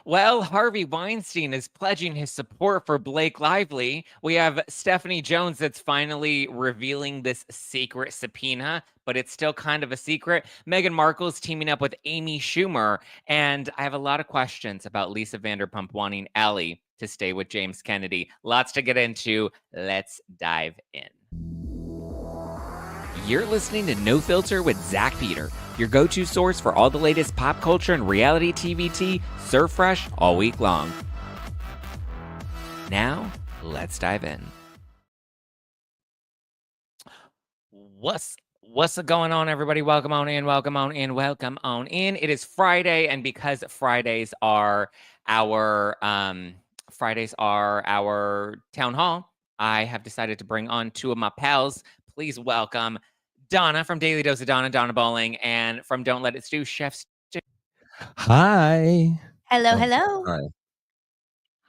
Well, Harvey Weinstein is pledging his support for Blake Lively. We have Stephanie Jones that's finally revealing this secret subpoena, but it's still kind of a secret. Meghan Markle is teaming up with Amy Schumer. And I have a lot of questions about Lisa Vanderpump wanting Ellie to stay with James Kennedy. Lots to get into. Let's dive in. You're listening to No Filter with Zack Peter, your go-to source for all the latest pop culture and reality TV tea, served fresh all week long. Now, let's dive in. What's going on, everybody? Welcome on in, welcome on in, welcome on in. It is Friday, and because Fridays are our town hall, I have decided to bring on two of my pals. Please welcome Donna from Daily Dose of Donna Bowling, and from Don't Let It Stew, Chef Stu. Hi. Hello, hello.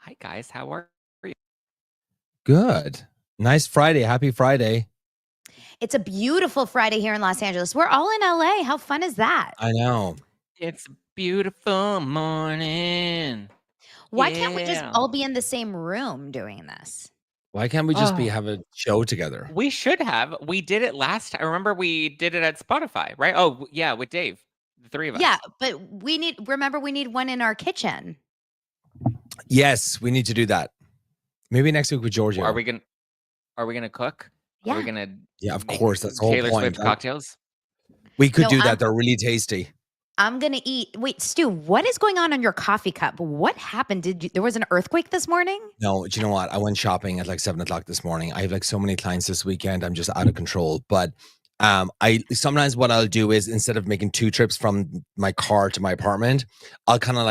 Hi, guys. How are you? Good. Nice Friday. Happy Friday. It's a beautiful Friday here in Los Angeles. We're all in LA. How fun is that? I know. It's a beautiful morning. Why can't we just all be in the same room doing this? Why can't we just have a show together? We should have. We did it last time. I remember we did it at Spotify, right? Oh, yeah, with Dave. The three of us. Yeah, but we need one in our kitchen. Yes, we need to do that. Maybe next week with Georgia. Are we gonna cook? Yeah. Are we gonna of course. That's the whole Taylor point. Swift cocktails? We could do that. They're really tasty. I'm gonna eat. Wait, Stu, what is going on your coffee cup? What happened? There was an earthquake this morning? No, do you know what? I went shopping at like 7:00 this morning. I have so many clients this weekend. I'm just out of control. But I sometimes what I'll do is, instead of making 2 trips from my car to my apartment, I'll kind of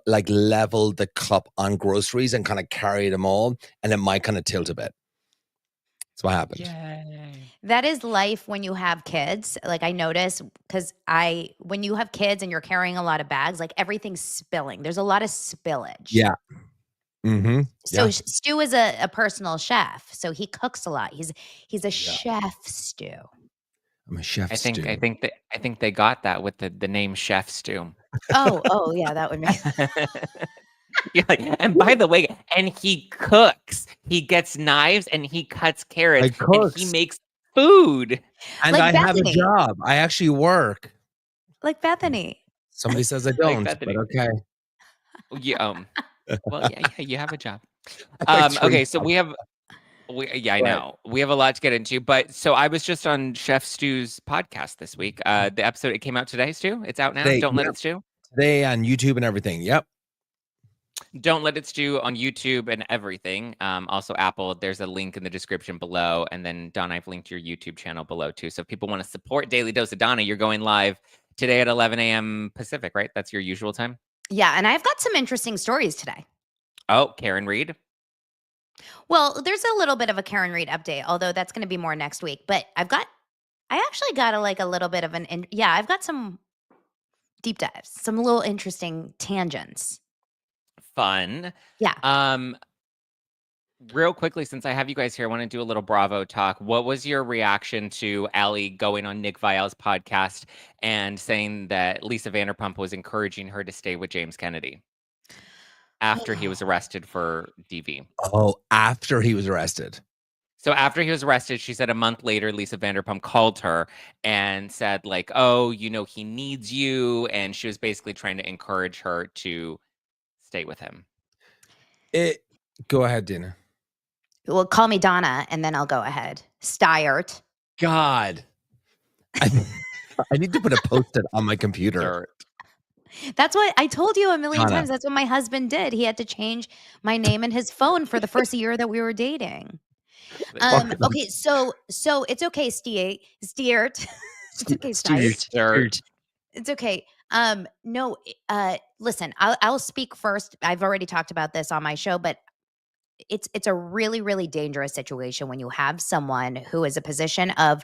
like level the cup on groceries and kind of carry them all, and it might kind of tilt a bit. That's what happened. Yay. That is life when you have kids. Like, I notice, because when you have kids and you're carrying a lot of bags, like everything's spilling. There's a lot of spillage. Yeah. Mm-hmm. So Stu is a personal chef, so he cooks a lot. He's a chef, Stu. I'm a chef. I think they got that with the name Chef Stu. Oh yeah, that would make You're like, and by the way, and he cooks. He gets knives and he cuts carrots and he makes food. And like I have a job. I actually work. Like Bethany. Somebody says I don't, but okay. Yeah. Well, yeah, you have a job. Okay, so I know. We have a lot to get into, but so I was just on Chef Stu's podcast this week. The episode, it came out today, Stu. It's out now. Don't Let It Stew. Today on YouTube and everything. Yep. Don't Let It Stew on YouTube and everything. Also Apple. There's a link in the description below, and then Donna, I've linked your YouTube channel below too. So if people want to support Daily Dose of Donna, you're going live today at 11 a.m. Pacific, right? That's your usual time. Yeah, and I've got some interesting stories today. Oh, Karen Reed. Well, there's a little bit of a Karen Reed update, although that's going to be more next week. But I actually got a little bit of I've got some deep dives, some little interesting tangents. Fun. Yeah. Real quickly, since I have you guys here, I want to do a little Bravo talk. What was your reaction to Allie going on Nick Viall's podcast and saying that Lisa Vanderpump was encouraging her to stay with James Kennedy after he was arrested for DV? Oh, after he was arrested. So after he was arrested, she said a month later, Lisa Vanderpump called her and said, like, oh, he needs you. And she was basically trying to encourage her to stay with him. Go ahead, Dina. Well, call me Donna, and then I'll go ahead. Stuart. God. I need to put a post-it on my computer. That's what I told you a million times. That's what my husband did. He had to change my name in his phone for the first year that we were dating. Okay, so it's okay, Stuart. It's okay, Stuart. It's okay. No, listen, I'll speak first. I've already talked about this on my show, but it's a really, really dangerous situation when you have someone who is a position of,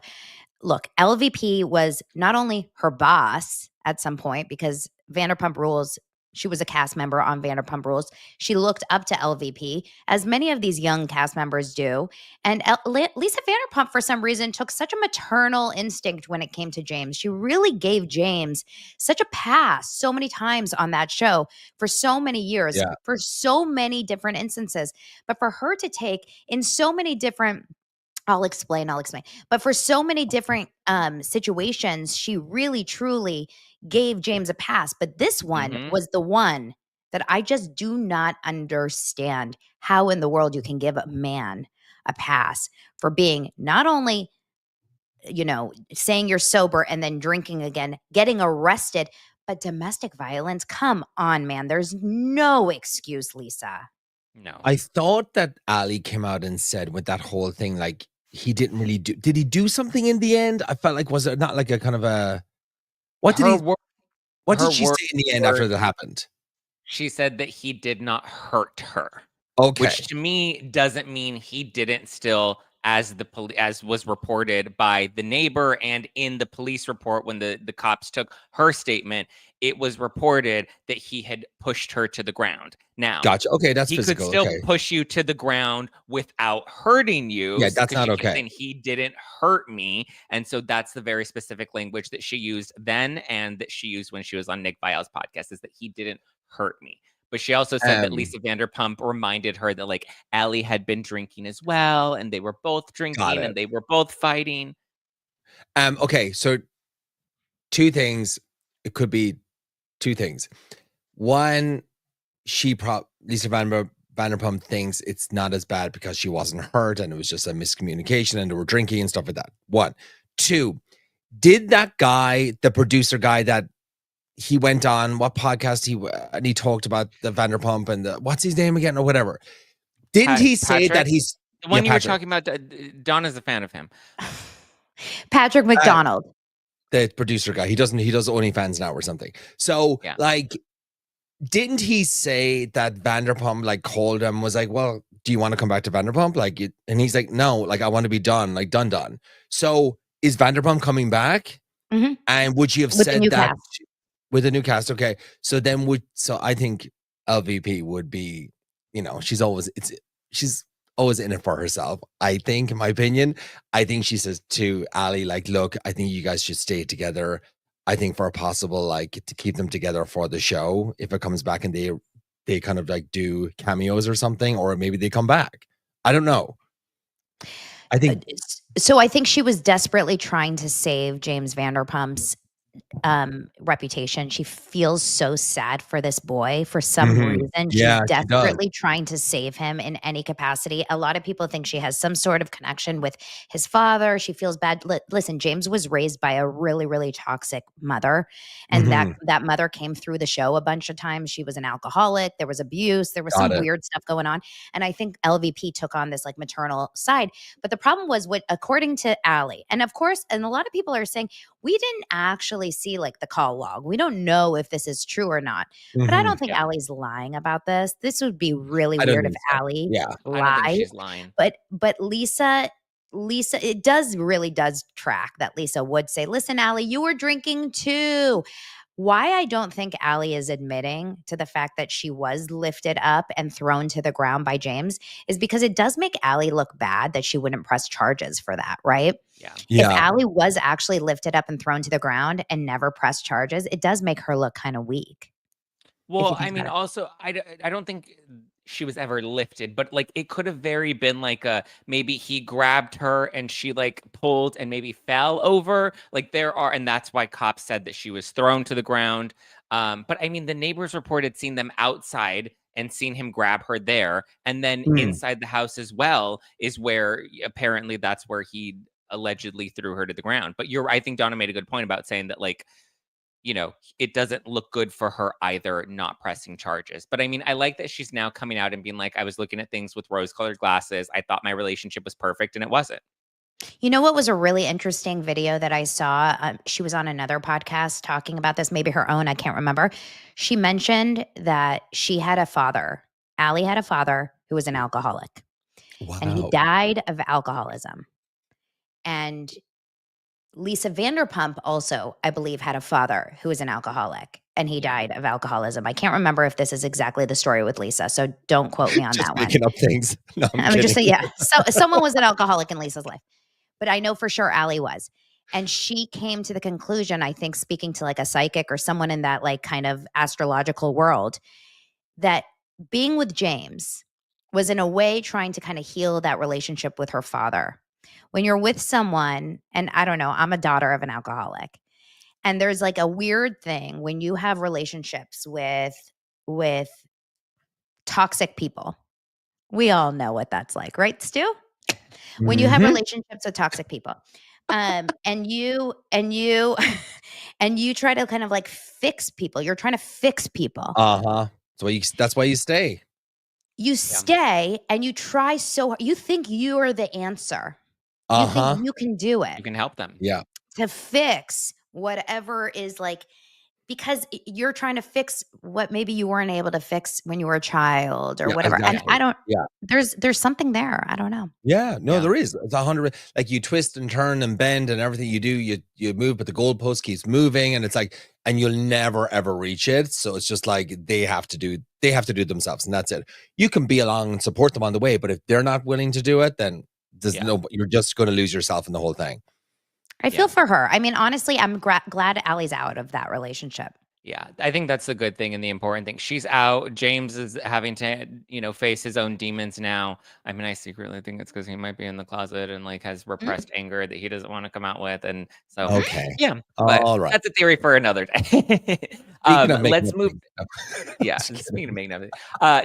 look, LVP was not only her boss at some point, because Vanderpump Rules She was a cast member on Vanderpump Rules. She looked up to LVP, as many of these young cast members do. And Lisa Vanderpump, for some reason, took such a maternal instinct when it came to James. She really gave James such a pass so many times on that show for so many years, Yeah. for so many different instances. But for her to take in so many different I'll explain. But for so many different situations, she really, truly gave James a pass. But this one was the one that I just do not understand how in the world you can give a man a pass for being not only, saying you're sober and then drinking again, getting arrested, but domestic violence. Come on, man. There's no excuse, Lisa. No. I thought that Ali came out and said with that whole thing, like, he didn't really do. Did he do something in the end? I felt like, was it not like a kind of a, what did she say in the end after that happened? She said that he did not hurt her. Okay. Which to me doesn't mean he didn't still, as was reported by the neighbor and in the police report when the cops took her statement, it was reported that he had pushed her to the ground. Now, gotcha. Okay, that's he physical. could still push you to the ground without hurting you. Yeah, that's not okay. Saying he didn't hurt me, and so that's the very specific language that she used then, and that she used when she was on Nick Viall's podcast, is that he didn't hurt me. But she also said that Lisa Vanderpump reminded her that, like, Ali had been drinking as well, and they were both drinking and they were both fighting. Okay, so two things. It could be two things. One, Lisa Vanderpump thinks it's not as bad because she wasn't hurt and it was just a miscommunication and they were drinking and stuff like that. One. Two, did that guy, the producer guy that he went on, what podcast he talked about the Vanderpump and what's his name again or whatever? Didn't he say that he's the one you were talking about? Donna's a fan of him. Patrick McDonald, the producer guy. He does OnlyFans now or something. So like, didn't he say that Vanderpump like called him, was like, well, do you want to come back to Vanderpump? Like, and he's like, no, like I want to be done, like done. So is Vanderpump coming back? And would you have said that? With a new cast, okay. So then I think LVP would be, she's always in it for herself. I think, in my opinion, I think she says to Ali, like, look, I think you guys should stay together. I think for a possible, like, to keep them together for the show, if it comes back and they kind of like do cameos or something, or maybe they come back. I don't know. I think so. I think she was desperately trying to save James Vanderpump's reputation. She feels so sad for this boy for some reason. She's desperately trying to save him in any capacity. A lot of people think she has some sort of connection with his father. She feels bad. Listen, James was raised by a really, really toxic mother, and that mother came through the show a bunch of times. She was an alcoholic. There was abuse. There was some weird stuff going on, and I think LVP took on this like maternal side. But the problem was, according to Ali, and of course, and a lot of people are saying, we didn't actually see like the call log. We don't know if this is true or not. But I don't think Ali's lying about this. This would be really weird if Ali lied. I don't think she's lying. But Lisa, it really does track that Lisa would say, listen, Ali, you were drinking too. Why I don't think Ali is admitting to the fact that she was lifted up and thrown to the ground by James is because it does make Ali look bad that she wouldn't press charges for that, right? Yeah. If Ali was actually lifted up and thrown to the ground and never pressed charges, it does make her look kind of weak. Well, I mean, also, I don't think she was ever lifted, but like it could have very been like maybe he grabbed her and she like pulled and maybe fell over. Like and that's why cops said that she was thrown to the ground. But I mean, the neighbors reported seeing them outside and seen him grab her there. And then inside the house as well is where apparently that's where he allegedly threw her to the ground. But I think Donna made a good point about saying that, like, it doesn't look good for her either not pressing charges. But I mean, I like that she's now coming out and being like, I was looking at things with rose-colored glasses. I thought my relationship was perfect and it wasn't. You know what was a really interesting video that I saw? She was on another podcast talking about this, maybe her own, I can't remember. She mentioned that she had a father. Ali had a father who was an alcoholic. Wow. And he died of alcoholism. And Lisa Vanderpump also, I believe, had a father who was an alcoholic, and he died of alcoholism. I can't remember if this is exactly the story with Lisa, so don't quote me on Just that one. making up things. No, I'm I'm kidding. just saying, yeah. So someone was an alcoholic in Lisa's life, but I know for sure Allie was. And she came to the conclusion, I think, speaking to like a psychic or someone in that like kind of astrological world, that being with James was in a way trying to kind of heal that relationship with her father. When you're with someone, and I don't know, I'm a daughter of an alcoholic, and there's like a weird thing when you have relationships with toxic people. We all know what that's like, right, Stu? When you have Mhm. relationships with toxic people, and you and you and you try to kind of like fix people. You're trying to fix people. Uh-huh. That's why you stay. You stay and you try so hard. You think you are the answer. You Uh-huh. think you can do it You can help them. Yeah. to fix whatever is like, because you're trying to fix what maybe you weren't able to fix when you were a child or Yeah, whatever. And exactly. I don't, Yeah. there's something there. I don't know. Yeah. No, Yeah. there is. It's 100. Like you twist and turn and bend and everything you do, you move, but the goalpost keeps moving, and it's like, and you'll never ever reach it. So it's just like they have to do it themselves, and that's it. You can be along and support them on the way, but if they're not willing to do it, then you're just going to lose yourself in the whole thing. I feel for her. I mean, honestly, I'm glad Allie's out of that relationship. Yeah, I think that's the good thing and the important thing. She's out. James is having to, face his own demons now. I mean, I secretly think it's because he might be in the closet and like has repressed anger that he doesn't want to come out with, and so Okay. yeah. But All right. that's a theory for another day. Speaking of making Let's up move. things. Yeah, speaking of making up,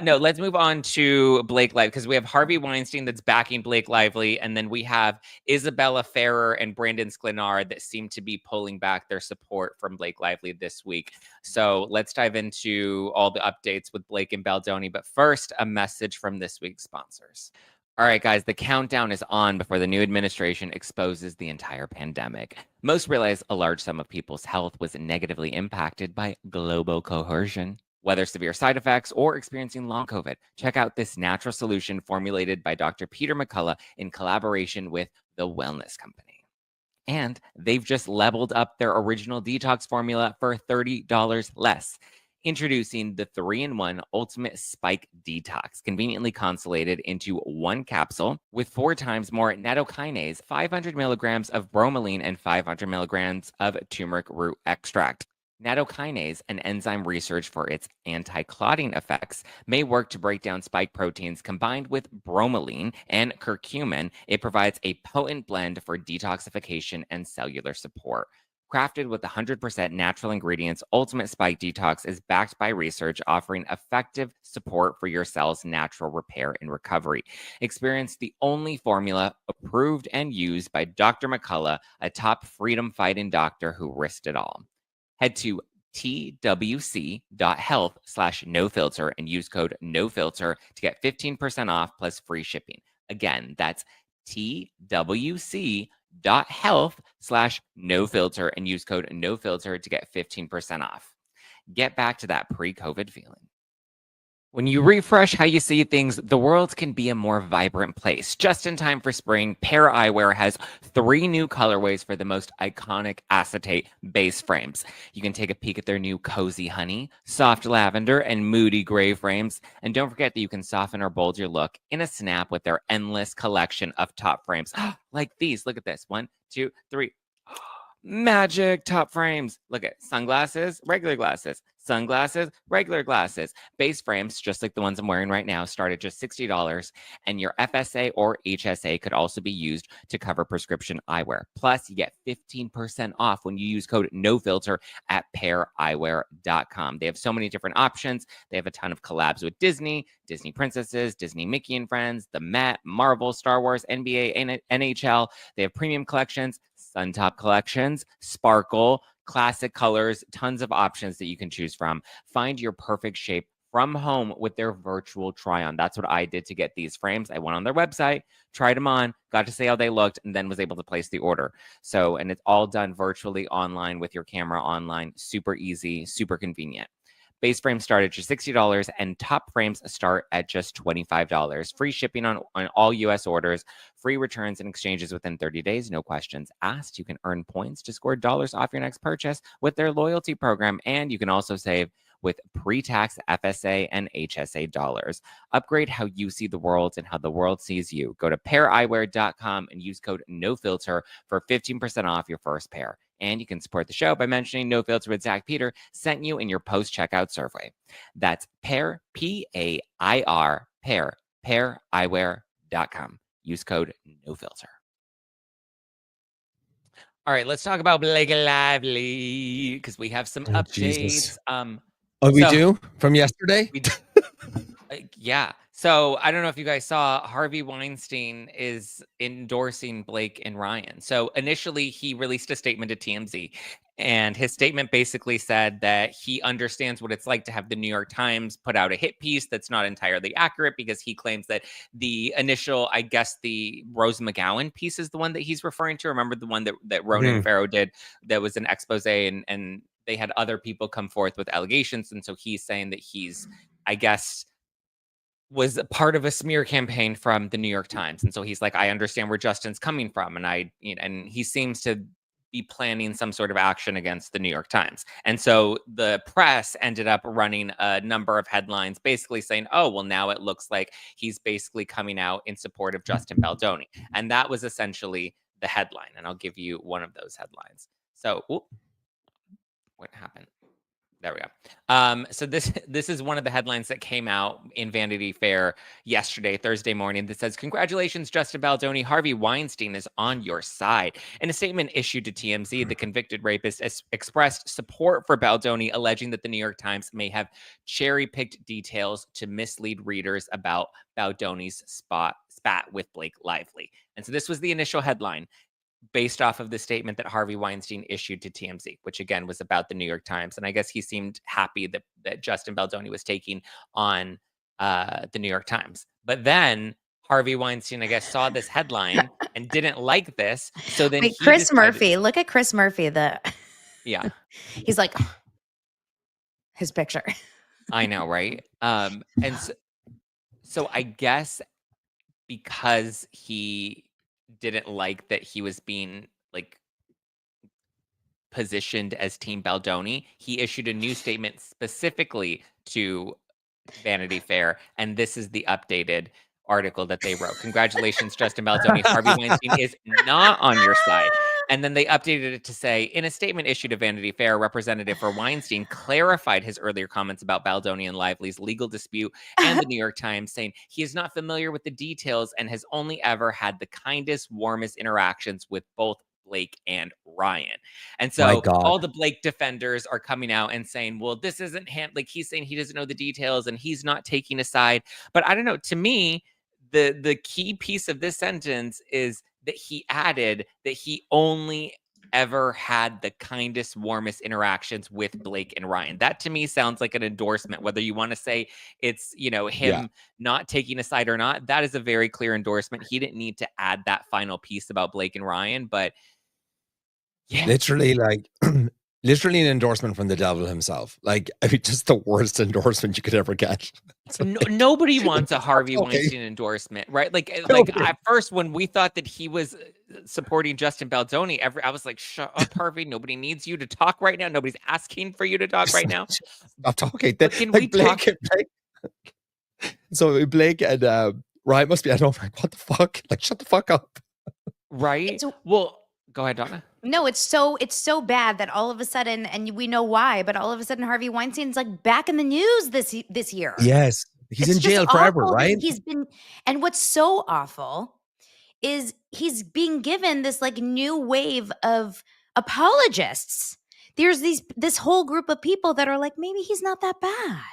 no, let's move on to Blake Lively, because we have Harvey Weinstein that's backing Blake Lively, and then we have Isabela, Ferrer, and Brandon Sklenar that seem to be pulling back their support from Blake Lively this week. So let's dive into all the updates with Blake and Baldoni. But first, a message from this week's sponsors. All right, guys, the countdown is on before the new administration exposes the entire pandemic. Most realize a large sum of people's health was negatively impacted by global coercion. Whether severe side effects or experiencing long COVID, check out this natural solution formulated by Dr. Peter McCullough in collaboration with the Wellness Company. And they've just leveled up their original detox formula for $30 less. Introducing the 3-in-1 Ultimate Spike Detox, conveniently constellated into one capsule with 4 times more nattokinase, 500 milligrams of bromelain, and 500 milligrams of turmeric root extract. Nattokinase, an enzyme researched for its anti-clotting effects, may work to break down spike proteins. Combined with bromelain and curcumin, it provides a potent blend for detoxification and cellular support. Crafted with 100% natural ingredients, Ultimate Spike Detox is backed by research offering effective support for your cell's natural repair and recovery. Experience the only formula approved and used by Dr. McCullough, a top freedom-fighting doctor who risked it all. Head to twc.health/nofilter and use code NOFILTER to get 15% off plus free shipping. Again, that's twc.health/nofilter and use code NOFILTER to get 15% off. Get back to that pre-COVID feeling. When you refresh how you see things, the world can be a more vibrant place. Just in time for spring, Pair Eyewear has 3 new colorways for the most iconic acetate base frames. You can take a peek at their new Cozy Honey, Soft Lavender, and Moody Gray frames. And don't forget that you can soften or bold your look in a snap with their endless collection of top frames. Like these. Look at this. 1, 2, 3. Magic top frames. Look at sunglasses, regular glasses, sunglasses, regular glasses. Base frames, just like the ones I'm wearing right now, start at just $60, and your FSA or HSA could also be used to cover prescription eyewear. Plus, you get 15% off when you use code NOFILTER at paireyewear.com. They have so many different options. They have a ton of collabs with Disney, Disney Princesses, Disney Mickey and Friends, the Met, Marvel, Star Wars, NBA, and NHL. They have premium collections, Suntop collections, sparkle, classic colors, tons of options that you can choose from. Find your perfect shape from home with their virtual try-on. That's what I did to get these frames. I went on their website, tried them on, got to see how they looked, and then was able to place the order. So, and it's all done virtually online with your camera online. Super easy, super convenient. Base frames start at just $60 and top frames start at just $25. Free shipping on all US orders, free returns and exchanges within 30 days, no questions asked. You can earn points to score dollars off your next purchase with their loyalty program, and you can also save with pre-tax FSA and HSA dollars. Upgrade how you see the world and how the world sees you. Go to paireyewear.com and use code NOFILTER for 15% off your first pair. And you can support the show by mentioning No Filter with Zack Peter sent you in your post-checkout survey. That's pair, P-A-I-R, paireyewear.com. Use code NOFILTER. All right, let's talk about Blake Lively because we have some updates. Jesus. We do? From yesterday? Yeah. So I don't know if you guys saw, Harvey Weinstein is endorsing Blake and Ryan. So initially he released a statement to TMZ, and his statement basically said that he understands what it's like to have the New York Times put out a hit piece that's not entirely accurate, because he claims that the initial, I guess the Rose McGowan piece is the one that he's referring to. Remember the one that Ronan Farrow did that was an expose, and they had other people come forth with allegations. And so he's saying that he's, I guess, was a part of a smear campaign from the New York Times. And so he's like, I understand where Justin's coming from. And and he seems to be planning some sort of action against the New York Times. And so the press ended up running a number of headlines basically saying, oh, well, now it looks like he's basically coming out in support of Justin Baldoni. And that was essentially the headline. And I'll give you one of those headlines. So, what happened? There we go. So this is one of the headlines that came out in Vanity Fair yesterday, Thursday morning, that says, congratulations, Justin Baldoni. Harvey Weinstein is on your side. In a statement issued to TMZ, the convicted rapist expressed support for Baldoni, alleging that the New York Times may have cherry-picked details to mislead readers about Baldoni's spat with Blake Lively. And so this was the initial headline, based off of the statement that Harvey Weinstein issued to TMZ, which again was about the New York Times. And I guess he seemed happy that Justin Baldoni was taking on the New York Times. But then Harvey Weinstein, I guess, saw this headline and didn't like this. So then Chris Murphy, look at Chris Murphy. Yeah. He's like, his picture. I know, right? And so I guess because he didn't like that he was being like positioned as Team Baldoni, he issued a new statement specifically to Vanity Fair, and this is the updated article that they wrote. Congratulations, Justin Baldoni. Harvey Weinstein is not on your side. And then they updated it to say, in a statement issued to Vanity Fair, a representative for Weinstein clarified his earlier comments about Baldoni and Lively's legal dispute and the New York Times, saying he is not familiar with the details and has only ever had the kindest, warmest interactions with both Blake and Ryan. And so all the Blake defenders are coming out and saying, well, this isn't him. Like, he's saying he doesn't know the details and he's not taking a side. But I don't know. To me, the key piece of this sentence is that he added that he only ever had the kindest, warmest interactions with Blake and Ryan. That to me sounds like an endorsement, whether you want to say it's, him not taking a side or not. That is a very clear endorsement. He didn't need to add that final piece about Blake and Ryan, but yeah. Literally an endorsement from the devil himself. Like, I mean, just the worst endorsement you could ever get. Nobody wants a Harvey Weinstein endorsement, right? Like at first, when we thought that he was supporting Justin Baldoni, I was like, shut up, Harvey. Nobody needs you to talk right now. Nobody's asking for you to talk right now. Stop talking. Can we talk? So Blake and Ryan must be, I don't know, like, what the fuck? Like, shut the fuck up. Right? Well, go ahead, Donna. No, it's so bad that all of a sudden, and we know why, but all of a sudden Harvey Weinstein's like back in the news this year. Yes. He's in jail forever, right? And what's so awful is he's being given this like new wave of apologists. There's this whole group of people that are like, maybe he's not that bad.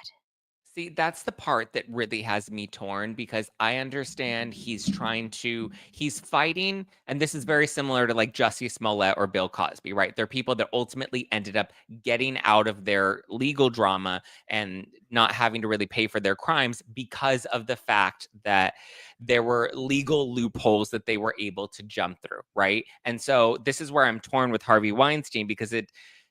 See, that's the part that really has me torn, because I understand he's fighting, and this is very similar to like Jussie Smollett or Bill Cosby, right? They're people that ultimately ended up getting out of their legal drama and not having to really pay for their crimes because of the fact that there were legal loopholes that they were able to jump through, right? And so this is where I'm torn with Harvey Weinstein, because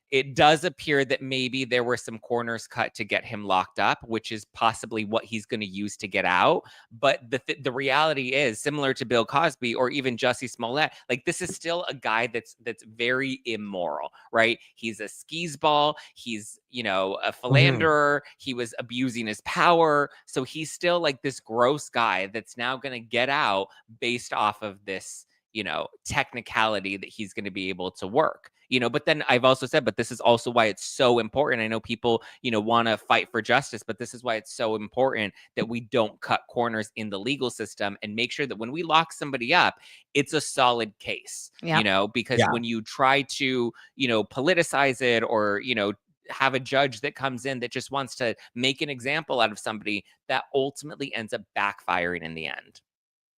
It does appear that maybe there were some corners cut to get him locked up, which is possibly what he's going to use to get out. But the reality is, similar to Bill Cosby or even Jussie Smollett, like this is still a guy that's very immoral, right? He's a skis-ball. He's, you know, a philanderer. He was abusing his power. So he's still like this gross guy that's now going to get out based off of this, you know, technicality that he's going to be able to work, you know. But then I've also said, but this is also why it's so important. I know people, you know, want to fight for justice, but this is why it's so important that we don't cut corners in the legal system and make sure that when we lock somebody up, it's a solid case, you know, because when you try to, you know, politicize it or, you know, have a judge that comes in that just wants to make an example out of somebody, that ultimately ends up backfiring in the end.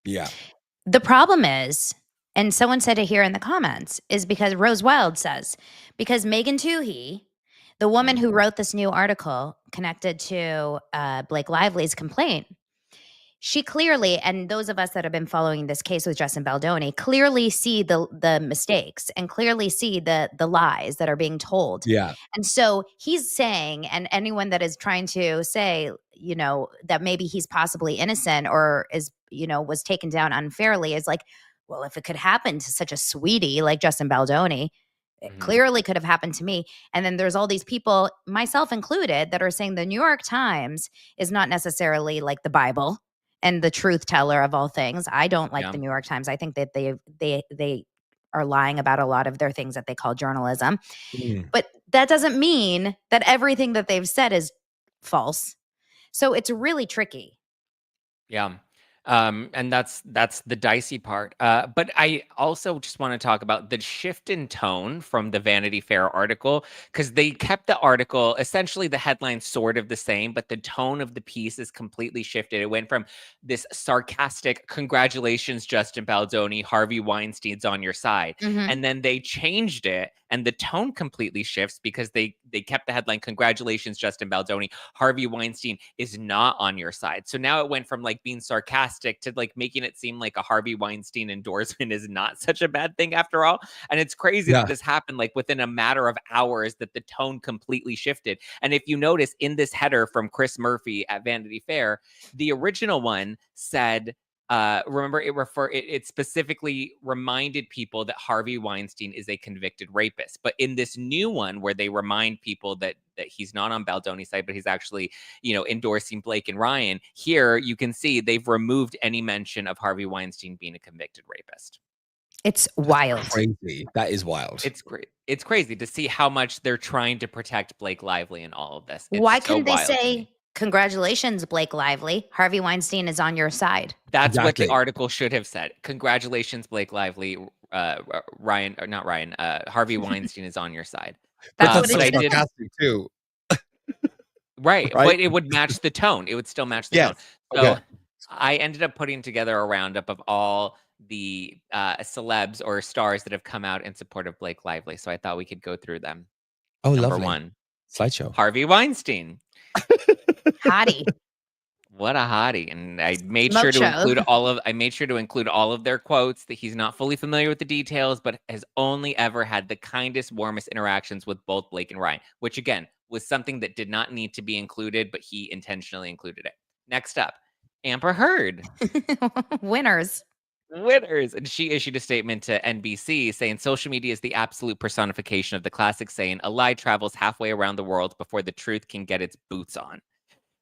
Yeah. The problem is, and someone said it here in the comments, is because Rose Wild says, because Megan Toohey, the woman who wrote this new article connected to Blake Lively's complaint, she clearly, and those of us that have been following this case with Justin Baldoni, clearly see the mistakes and clearly see the lies that are being told. Yeah. And so he's saying, and anyone that is trying to say, you know, that maybe he's possibly innocent or is, you know, was taken down unfairly is like, well, if it could happen to such a sweetie like Justin Baldoni, it clearly could have happened to me. And then there's all these people, myself included, that are saying the New York Times is not necessarily like the Bible and the truth teller of all things. I don't like the New York Times. I think that they are lying about a lot of their things that they call journalism. But that doesn't mean that everything that they've said is false. So it's really tricky. Yeah. And that's the dicey part. But I also just want to talk about the shift in tone from the Vanity Fair article, because they kept the article, essentially the headline sort of the same, but the tone of the piece is completely shifted. It went from this sarcastic, congratulations, Justin Baldoni, Harvey Weinstein's on your side. And then they changed it and the tone completely shifts because they kept the headline, congratulations, Justin Baldoni, Harvey Weinstein is not on your side. So now it went from like being sarcastic to like making it seem like a Harvey Weinstein endorsement is not such a bad thing after all. And it's crazy that this happened like within a matter of hours, that the tone completely shifted. And if you notice in this header from Chris Murphy at Vanity Fair, the original one said, remember, it specifically reminded people that Harvey Weinstein is a convicted rapist. But in this new one, where they remind people that he's not on Baldoni's side, but he's actually, you know, endorsing Blake and Ryan, here you can see they've removed any mention of Harvey Weinstein being a convicted rapist. It's wild. That's crazy. That is wild. It's great. It's crazy to see how much they're trying to protect Blake Lively in all of this. Why couldn't they say, congratulations, Blake Lively, Harvey Weinstein is on your side? That's what the article should have said. Congratulations, Blake Lively, Ryan, or not Ryan, Harvey Weinstein is on your side. That's what I did too. Right, but it would match the tone. It would still match the tone. So I ended up putting together a roundup of all the celebs or stars that have come out in support of Blake Lively. So I thought we could go through them. Oh, Number lovely. one, slideshow. Harvey Weinstein. Hottie. What a hottie. And I made sure to include all of their quotes, that he's not fully familiar with the details, but has only ever had the kindest, warmest interactions with both Blake and Ryan, which again was something that did not need to be included, but he intentionally included it. Next up, Amber Heard. Winners. And she issued a statement to NBC saying social media is the absolute personification of the classic saying, a lie travels halfway around the world before the truth can get its boots on.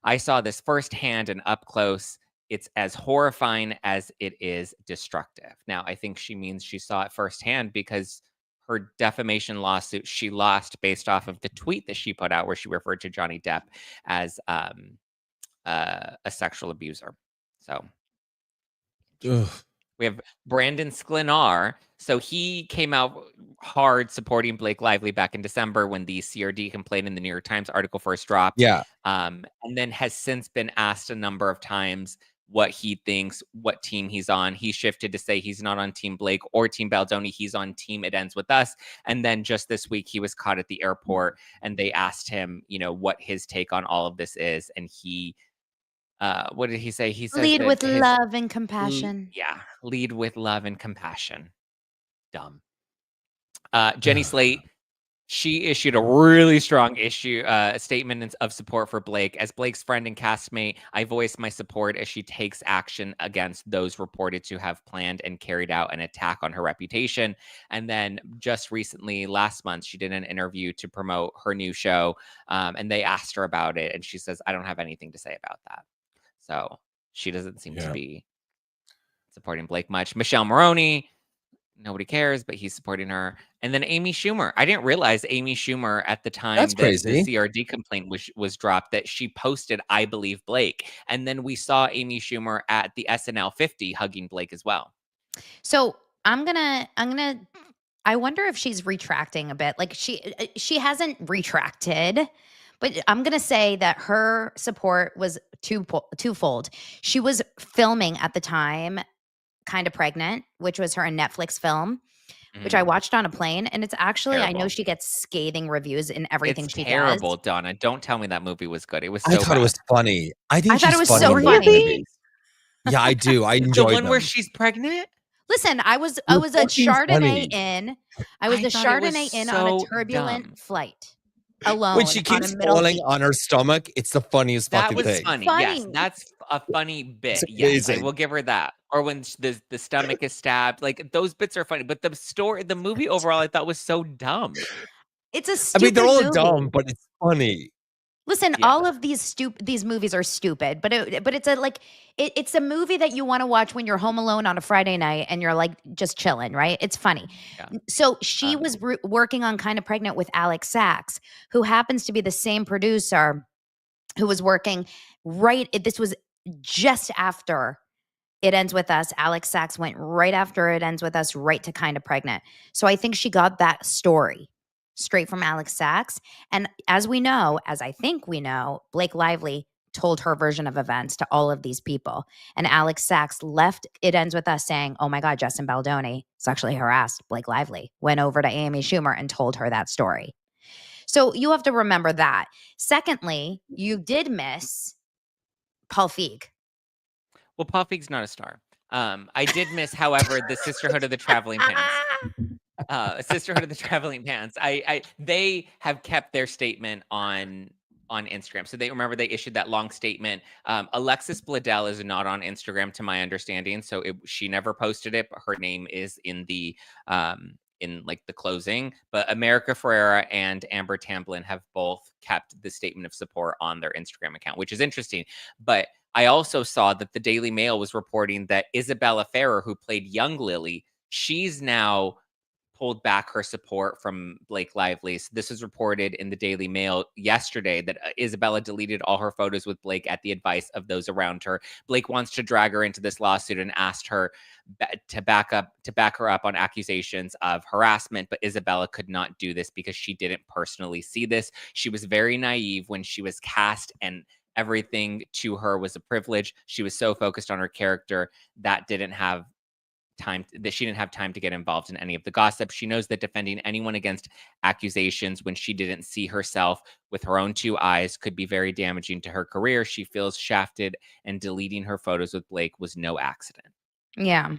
I saw this firsthand and up close. It's as horrifying as it is destructive. Now, I think she means she saw it firsthand because her defamation lawsuit she lost based off of the tweet that she put out where she referred to Johnny Depp as a sexual abuser. So we have Brandon Sklenar. So he came out hard supporting Blake Lively back in December when the CRD complaint in the New York Times article first dropped. Yeah. And then has since been asked a number of times what he thinks, what team he's on. He shifted to say he's not on Team Blake or Team Baldoni. He's on Team It Ends With Us. And then just this week, he was caught at the airport and they asked him, you know, what his take on all of this is. And he, what did he say? He said, lead with love and compassion. Lead with love and compassion. Dumb. Jenny Slate She issued a really strong statement of support for Blake. As Blake's friend and castmate, I voice my support as she takes action against those reported to have planned and carried out an attack on her reputation. And then just recently, last month, she did an interview to promote her new show, and they asked her about it, and she says, I don't have anything to say about that. So she doesn't seem to be supporting Blake much. Michelle Maroney, nobody cares, but he's supporting her. And then Amy Schumer. I didn't realize Amy Schumer at the time that the CRD complaint was dropped, that she posted, I believe Blake. And then we saw Amy Schumer at the SNL 50 hugging Blake as well. So I wonder if she's retracting a bit. Like she hasn't retracted, but I'm going to say that her support was twofold. She was filming at the time Kind of Pregnant, which was her Netflix film, which I watched on a plane. And it's actually, terrible. I know she gets scathing reviews in everything she terrible, does. Donna. Don't tell me that movie was good. It was so I thought bad. It was funny. I thought it was so funny. Yeah, I do. I enjoyed the one where she's pregnant. Listen, I was a Chardonnay in. I was a Chardonnay in on a turbulent flight. Alone when she keeps falling on her stomach, it's the funniest fucking thing. That was funny. Yes, that's a funny bit. Yes, I will give her that. Or when the stomach is stabbed, like those bits are funny. But the movie overall, I thought was so dumb. It's a stupid they're all movie. dumb, but it's funny. Listen, all of these movies are stupid, but it's it's a movie that you want to watch when you're home alone on a Friday night and you're like just chilling, right? It's funny. Yeah. So she was working on Kind of Pregnant with Alex Sachs, who happens to be the same producer who was working this was just after It Ends With Us. Alex Sachs went right after It Ends With Us, right to Kind of Pregnant. So I think she got that story straight from Alex Sachs. And as I think we know, Blake Lively told her version of events to all of these people. And Alex Sachs left It Ends With Us saying, oh my God, Justin Baldoni sexually harassed Blake Lively, went over to Amy Schumer and told her that story. So you have to remember that. Secondly, you did miss Paul Feig. Well, Paul Feig's not a star. I did miss, however, the Sisterhood of the Traveling Pants. Sisterhood of the Traveling Pants. They have kept their statement on Instagram. So they issued that long statement. Alexis Bledel is not on Instagram, to my understanding. So she never posted it, but her name is in the the closing. But America Ferrera and Amber Tamblyn have both kept the statement of support on their Instagram account, which is interesting. But I also saw that the Daily Mail was reporting that Isabela Ferrer, who played young Lily, she's now pulled back her support from Blake Lively. So this was reported in the Daily Mail yesterday that Isabela deleted all her photos with Blake at the advice of those around her. Blake wants to drag her into this lawsuit and asked her to back her up on accusations of harassment, but Isabela could not do this because she didn't personally see this. She was very naive when she was cast, and everything to her was a privilege. She was so focused on her character that she didn't have time to get involved in any of the gossip. She knows that defending anyone against accusations when she didn't see herself with her own two eyes could be very damaging to her career. She feels shafted, and deleting her photos with Blake was no accident. Yeah.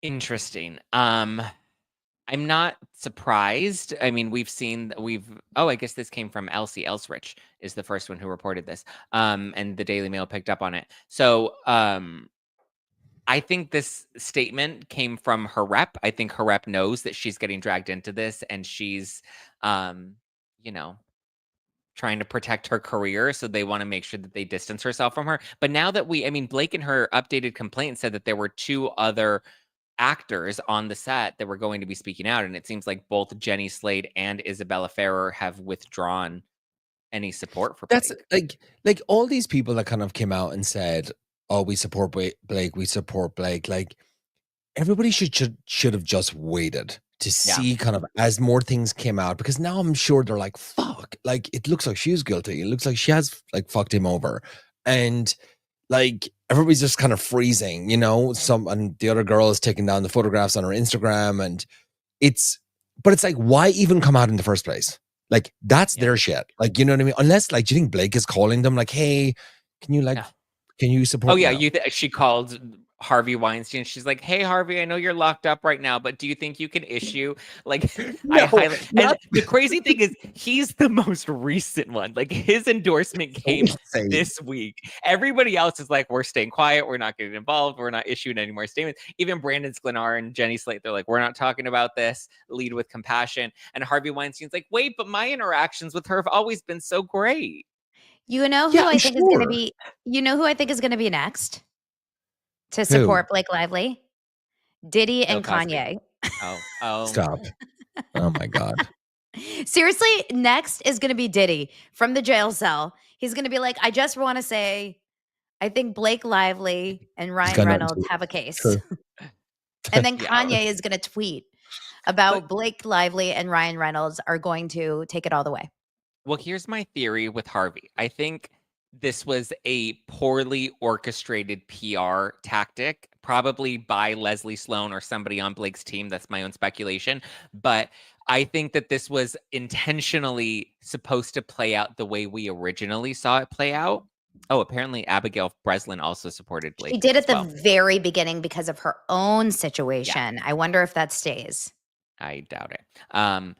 Interesting. I'm not surprised. I mean, I guess this came from Elsie Elsrich is the first one who reported this. And the Daily Mail picked up on it. So, I think this statement came from her rep. I think her rep knows that she's getting dragged into this, and she's, trying to protect her career. So they want to make sure that they distance herself from her. But now that Blake in her updated complaint said that there were two other actors on the set that were going to be speaking out. And it seems like both Jenny Slate and Isabela Ferrer have withdrawn any support for Blake. That's like all these people that kind of came out and said, oh, we support Blake, we support Blake. Like everybody should have just waited to see kind of as more things came out, because now I'm sure they're like, fuck, like it looks like she's guilty. It looks like she has like fucked him over. And like everybody's just kind of freezing, and the other girl is taking down the photographs on her Instagram, and it's like, why even come out in the first place? Like that's their shit. Like, you know what I mean? Unless like, do you think Blake is calling them like, hey, can you support? Oh yeah, she called Harvey Weinstein. She's like, "Hey, Harvey, I know you're locked up right now, but do you think you can issue like No, and the crazy thing is he's the most recent one. Like his endorsement came insane. this week. Everybody else is like, we're staying quiet, we're not getting involved, we're not issuing any more statements. Even Brandon Sklenar and Jenny Slate, they're like, we're not talking about this. Lead with compassion. And Harvey Weinstein's like, wait, but my interactions with her have always been so great. You know who Yeah, I think is going to sure. be? You know who I think is going to be next to support Blake Lively? Diddy Bill and Cosby. Kanye. Oh, Stop. Oh my God. Seriously, next is going to be Diddy from the jail cell. He's going to be like, I just want to say, I think Blake Lively and Ryan got nothing Reynolds to- have a case. True. And then Yeah. Kanye is going to tweet about But- Blake Lively and Ryan Reynolds are going to take it all the way. Well, here's my theory with Harvey. I think this was a poorly orchestrated PR tactic, probably by Leslie Sloan or somebody on Blake's team. That's my own speculation. But I think that this was intentionally supposed to play out the way we originally saw it play out. Oh, apparently Abigail Breslin also supported Blake. She did at as well. the very beginning because of her own situation. I wonder if that stays. I doubt it.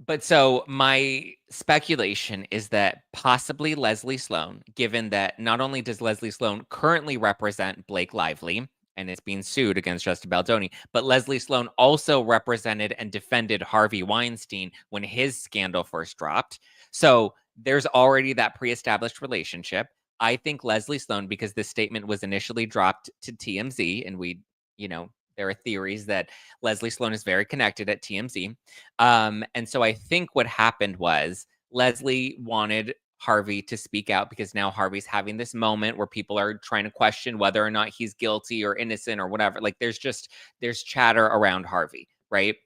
But so my speculation is that possibly Leslie Sloan, given that not only does Leslie Sloan currently represent Blake Lively and is being sued against Justin Baldoni, but Leslie Sloan also represented and defended Harvey Weinstein when his scandal first dropped. So there's already that pre-established relationship. I think Leslie Sloan, because this statement was initially dropped to TMZ, and we, there are theories that Leslie Sloan is very connected at TMZ. And so I think what happened was Leslie wanted Harvey to speak out because now Harvey's having this moment where people are trying to question whether or not he's guilty or innocent or whatever. Like there's chatter around Harvey, right?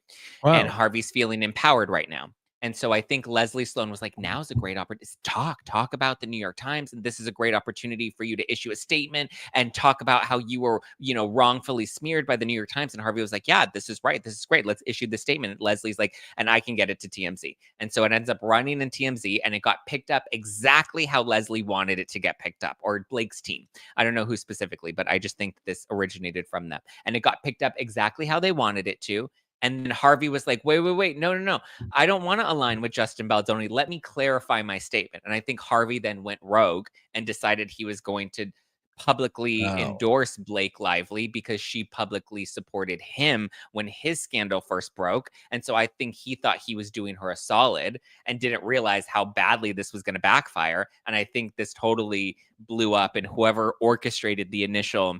Wow. And Harvey's feeling empowered right now. And so I think Leslie Sloan was like, now's a great opportunity. Talk about the New York Times. And this is a great opportunity for you to issue a statement and talk about how you were, wrongfully smeared by the New York Times. And Harvey was like, yeah, this is right. This is great. Let's issue the statement. And Leslie's like, and I can get it to TMZ. And so it ends up running in TMZ and it got picked up exactly how Leslie wanted it to get picked up, or Blake's team. I don't know who specifically, but I just think this originated from them. And it got picked up exactly how they wanted it to. And then Harvey was like, wait, no. I don't want to align with Justin Baldoni. Let me clarify my statement. And I think Harvey then went rogue and decided he was going to publicly endorse Blake Lively because she publicly supported him when his scandal first broke. And so I think he thought he was doing her a solid and didn't realize how badly this was going to backfire. And I think this totally blew up, and whoever orchestrated the initial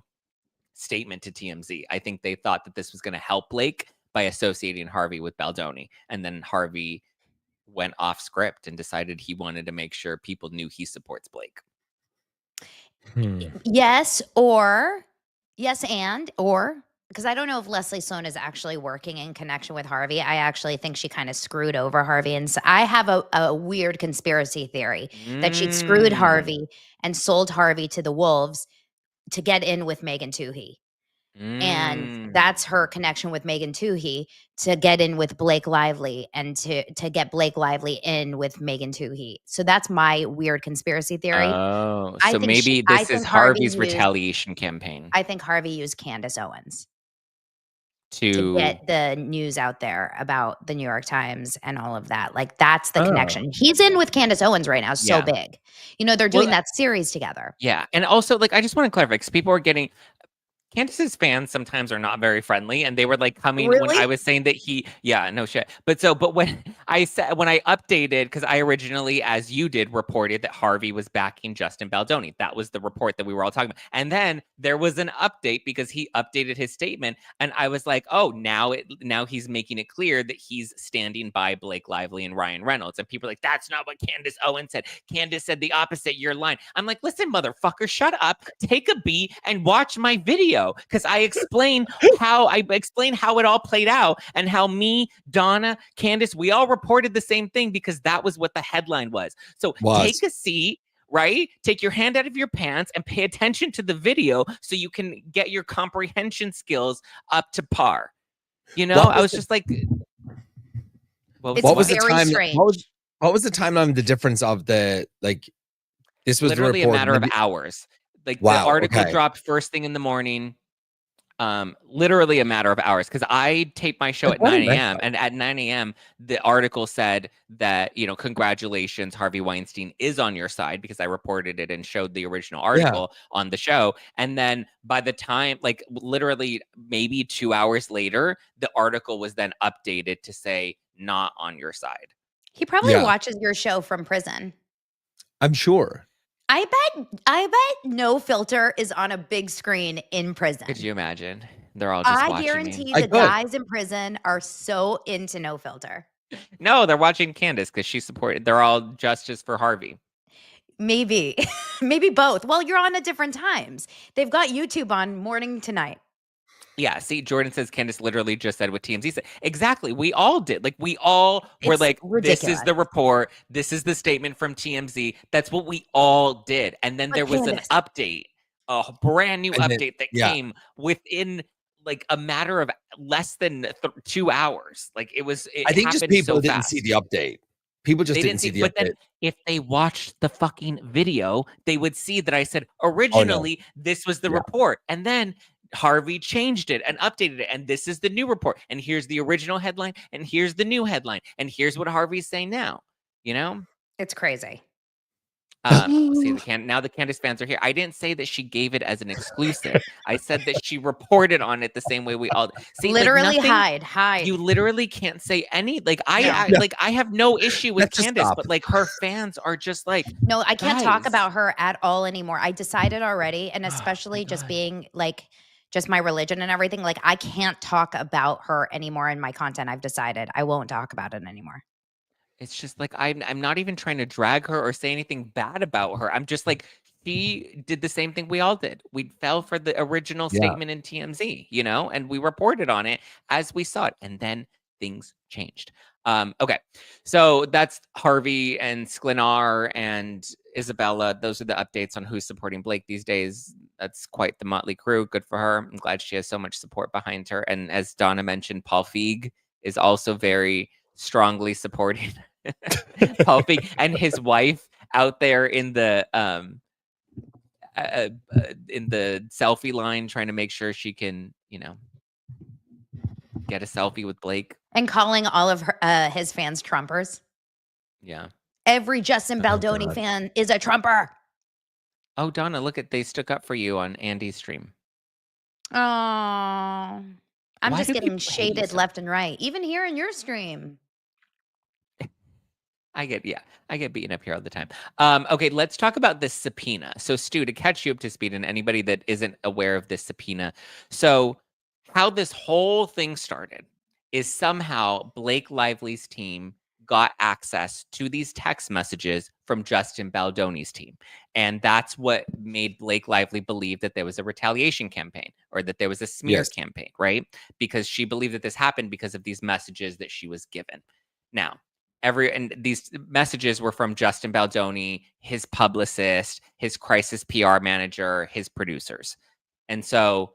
statement to TMZ, I think they thought that this was going to help Blake by associating Harvey with Baldoni. And then Harvey went off script and decided he wanted to make sure people knew he supports Blake. Yes, because I don't know if Leslie Sloan is actually working in connection with Harvey. I actually think she kind of screwed over Harvey. And so I have a weird conspiracy theory that she'd screwed Harvey and sold Harvey to the wolves to get in with Meghan Toohey. And that's her connection with Meghan Toohey to get in with Blake Lively and to get Blake Lively in with Meghan Toohey. So that's my weird conspiracy theory. Oh, so maybe this is Harvey's retaliation campaign. I think Harvey used Candace Owens to get the news out there about the New York Times and all of that. Like that's the connection. He's in with Candace Owens right now. So big. They're doing that series together. Yeah. And also, I just want to clarify because people are getting... Candace's fans sometimes are not very friendly, and they were coming when I was saying that no shit. But when I updated, because I originally, as you did, reported that Harvey was backing Justin Baldoni. That was the report that we were all talking about. And then there was an update because he updated his statement, and I was like, oh, now he's making it clear that he's standing by Blake Lively and Ryan Reynolds. And people are like, that's not what Candace Owens said. Candace said the opposite. You're lying. I'm like, listen, motherfucker, shut up, take a beat, and watch my video. Because I explain how it all played out and how me, Donna, Candace, we all reported the same thing because that was what the headline was. So take a seat, right? Take your hand out of your pants and pay attention to the video so you can get your comprehension skills up to par. I was just like, what was the time? What was the timeline? The difference of the this was literally the report, a matter of hours. The article dropped first thing in the morning. Literally a matter of hours, because I taped my show Like, at what 9 an a.m. and at 9 a.m. the article said that, congratulations, Harvey Weinstein is on your side, because I reported it and showed the original article on the show. And then by the time, like literally maybe 2 hours later, the article was then updated to say not on your side. He probably Yeah. watches your show from prison. I'm sure. I bet No Filter is on a big screen in prison. Could you imagine? They're all just I watching guarantee me. the guys in prison are so into No Filter. No, they're watching Candace because she supported. They're all justice for Harvey. Maybe. Maybe both. Well, you're on at different times. They've got YouTube on morning to night. Yeah, see, Jordan says Candace literally just said what TMZ said. Exactly. We all did. Like, we all were It's like, ridiculous. this is the report. This is the statement from TMZ. That's what we all did. And then there was Candace. an update, a brand new And then- update that yeah. came within like a matter of less than 2 hours. Like, it I think just happened people so didn't fast. see the update. People just They didn't see the but update. then if they watched the fucking video, they would see that I said originally this was the report, and then Harvey changed it and updated it, and this is the new report, and here's the original headline, and here's the new headline, and here's what Harvey's saying now. It's crazy. See, now the Candace fans are here. I didn't say that she gave it as an exclusive. I said that she reported on it the same way we all see. Literally like hide. You literally can't say any. Like I have no issue with Let's just Candace, stop. but like her fans are just like, No, I can't talk guys. about her at all anymore. I decided already, and especially just being like just my religion and everything, like I can't talk about her anymore in my content. I've decided I won't talk about it anymore. It's just like I'm not even trying to drag her or say anything bad about her. I'm just like, she did the same thing we all did. We fell for the original statement in TMZ, and we reported on it as we saw it, and then things changed. Okay, so that's Harvey and Sklenar and Isabela. Those are the updates on who's supporting Blake these days. That's quite the motley crew. Good for her. I'm glad she has so much support behind her. And as Donna mentioned, Paul Feig is also very strongly supporting Paul Feig and his wife out there in the selfie line, trying to make sure she can, get a selfie with Blake. And calling all of her, his fans Trumpers. Yeah. Every Justin Baldoni fan is a Trumper. Oh, Donna, look they stuck up for you on Andy's stream. Oh, I'm Why just do getting people hate you shaded so- left and right, even here in your stream. I get beaten up here all the time. Okay, let's talk about this subpoena. So, Stu, to catch you up to speed, and anybody that isn't aware of this subpoena, so how this whole thing started is somehow Blake Lively's team got access to these text messages from Justin Baldoni's team. And that's what made Blake Lively believe that there was a retaliation campaign or that there was a smear campaign, right? Because she believed that this happened because of these messages that she was given. Now, and these messages were from Justin Baldoni, his publicist, his crisis PR manager, his producers. And so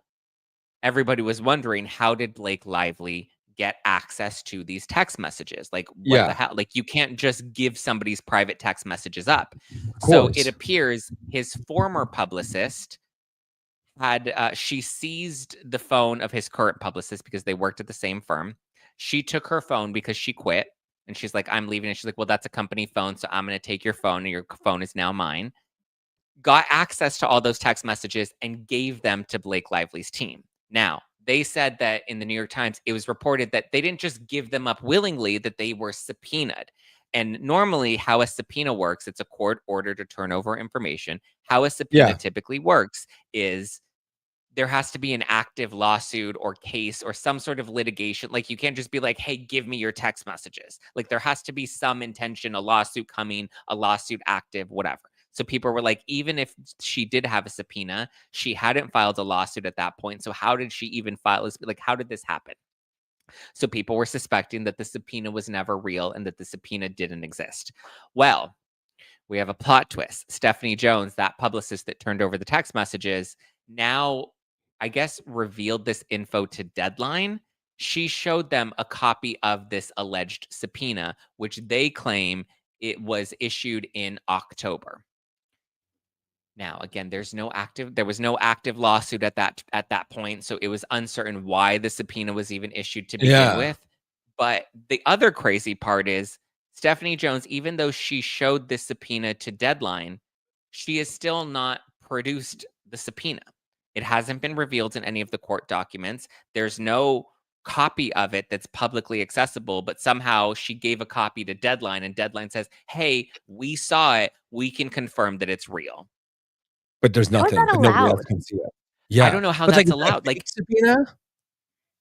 everybody was wondering, how did Blake Lively get access to these text messages? Like, what the hell? Like, you can't just give somebody's private text messages up. So it appears his former publicist had, she seized the phone of his current publicist because they worked at the same firm. She took her phone because she quit. And she's like, I'm leaving. And she's like, well, that's a company phone, so I'm going to take your phone, and your phone is now mine. Got access to all those text messages and gave them to Blake Lively's team. Now, they said that in the New York Times, it was reported that they didn't just give them up willingly, that they were subpoenaed. And normally how a subpoena works, it's a court order to turn over information. How a subpoena typically works is there has to be an active lawsuit or case or some sort of litigation. Like, you can't just be like, hey, give me your text messages. Like, there has to be some intention, a lawsuit coming, a lawsuit active, whatever. So people were like, even if she did have a subpoena, she hadn't filed a lawsuit at that point. So how did she even file this? Like, how did this happen? So people were suspecting that the subpoena was never real and that the subpoena didn't exist. Well, we have a plot twist. Stephanie Jones, that publicist that turned over the text messages, now, I guess, revealed this info to Deadline. She showed them a copy of this alleged subpoena, which they claim it was issued in October. Now, again, there was no active lawsuit at that point, so it was uncertain why the subpoena was even issued to begin Yeah. with. But the other crazy part is Stephanie Jones, even though she showed this subpoena to Deadline, she has still not produced the subpoena. It hasn't been revealed in any of the court documents. There's no copy of it that's publicly accessible, but somehow she gave a copy to Deadline, and Deadline says, "Hey, we saw it. We can confirm that it's real." But there's How is nothing. that But nobody else allowed? can see it. I Yeah. don't know how But like, that's is that a allowed. Like, fake subpoena?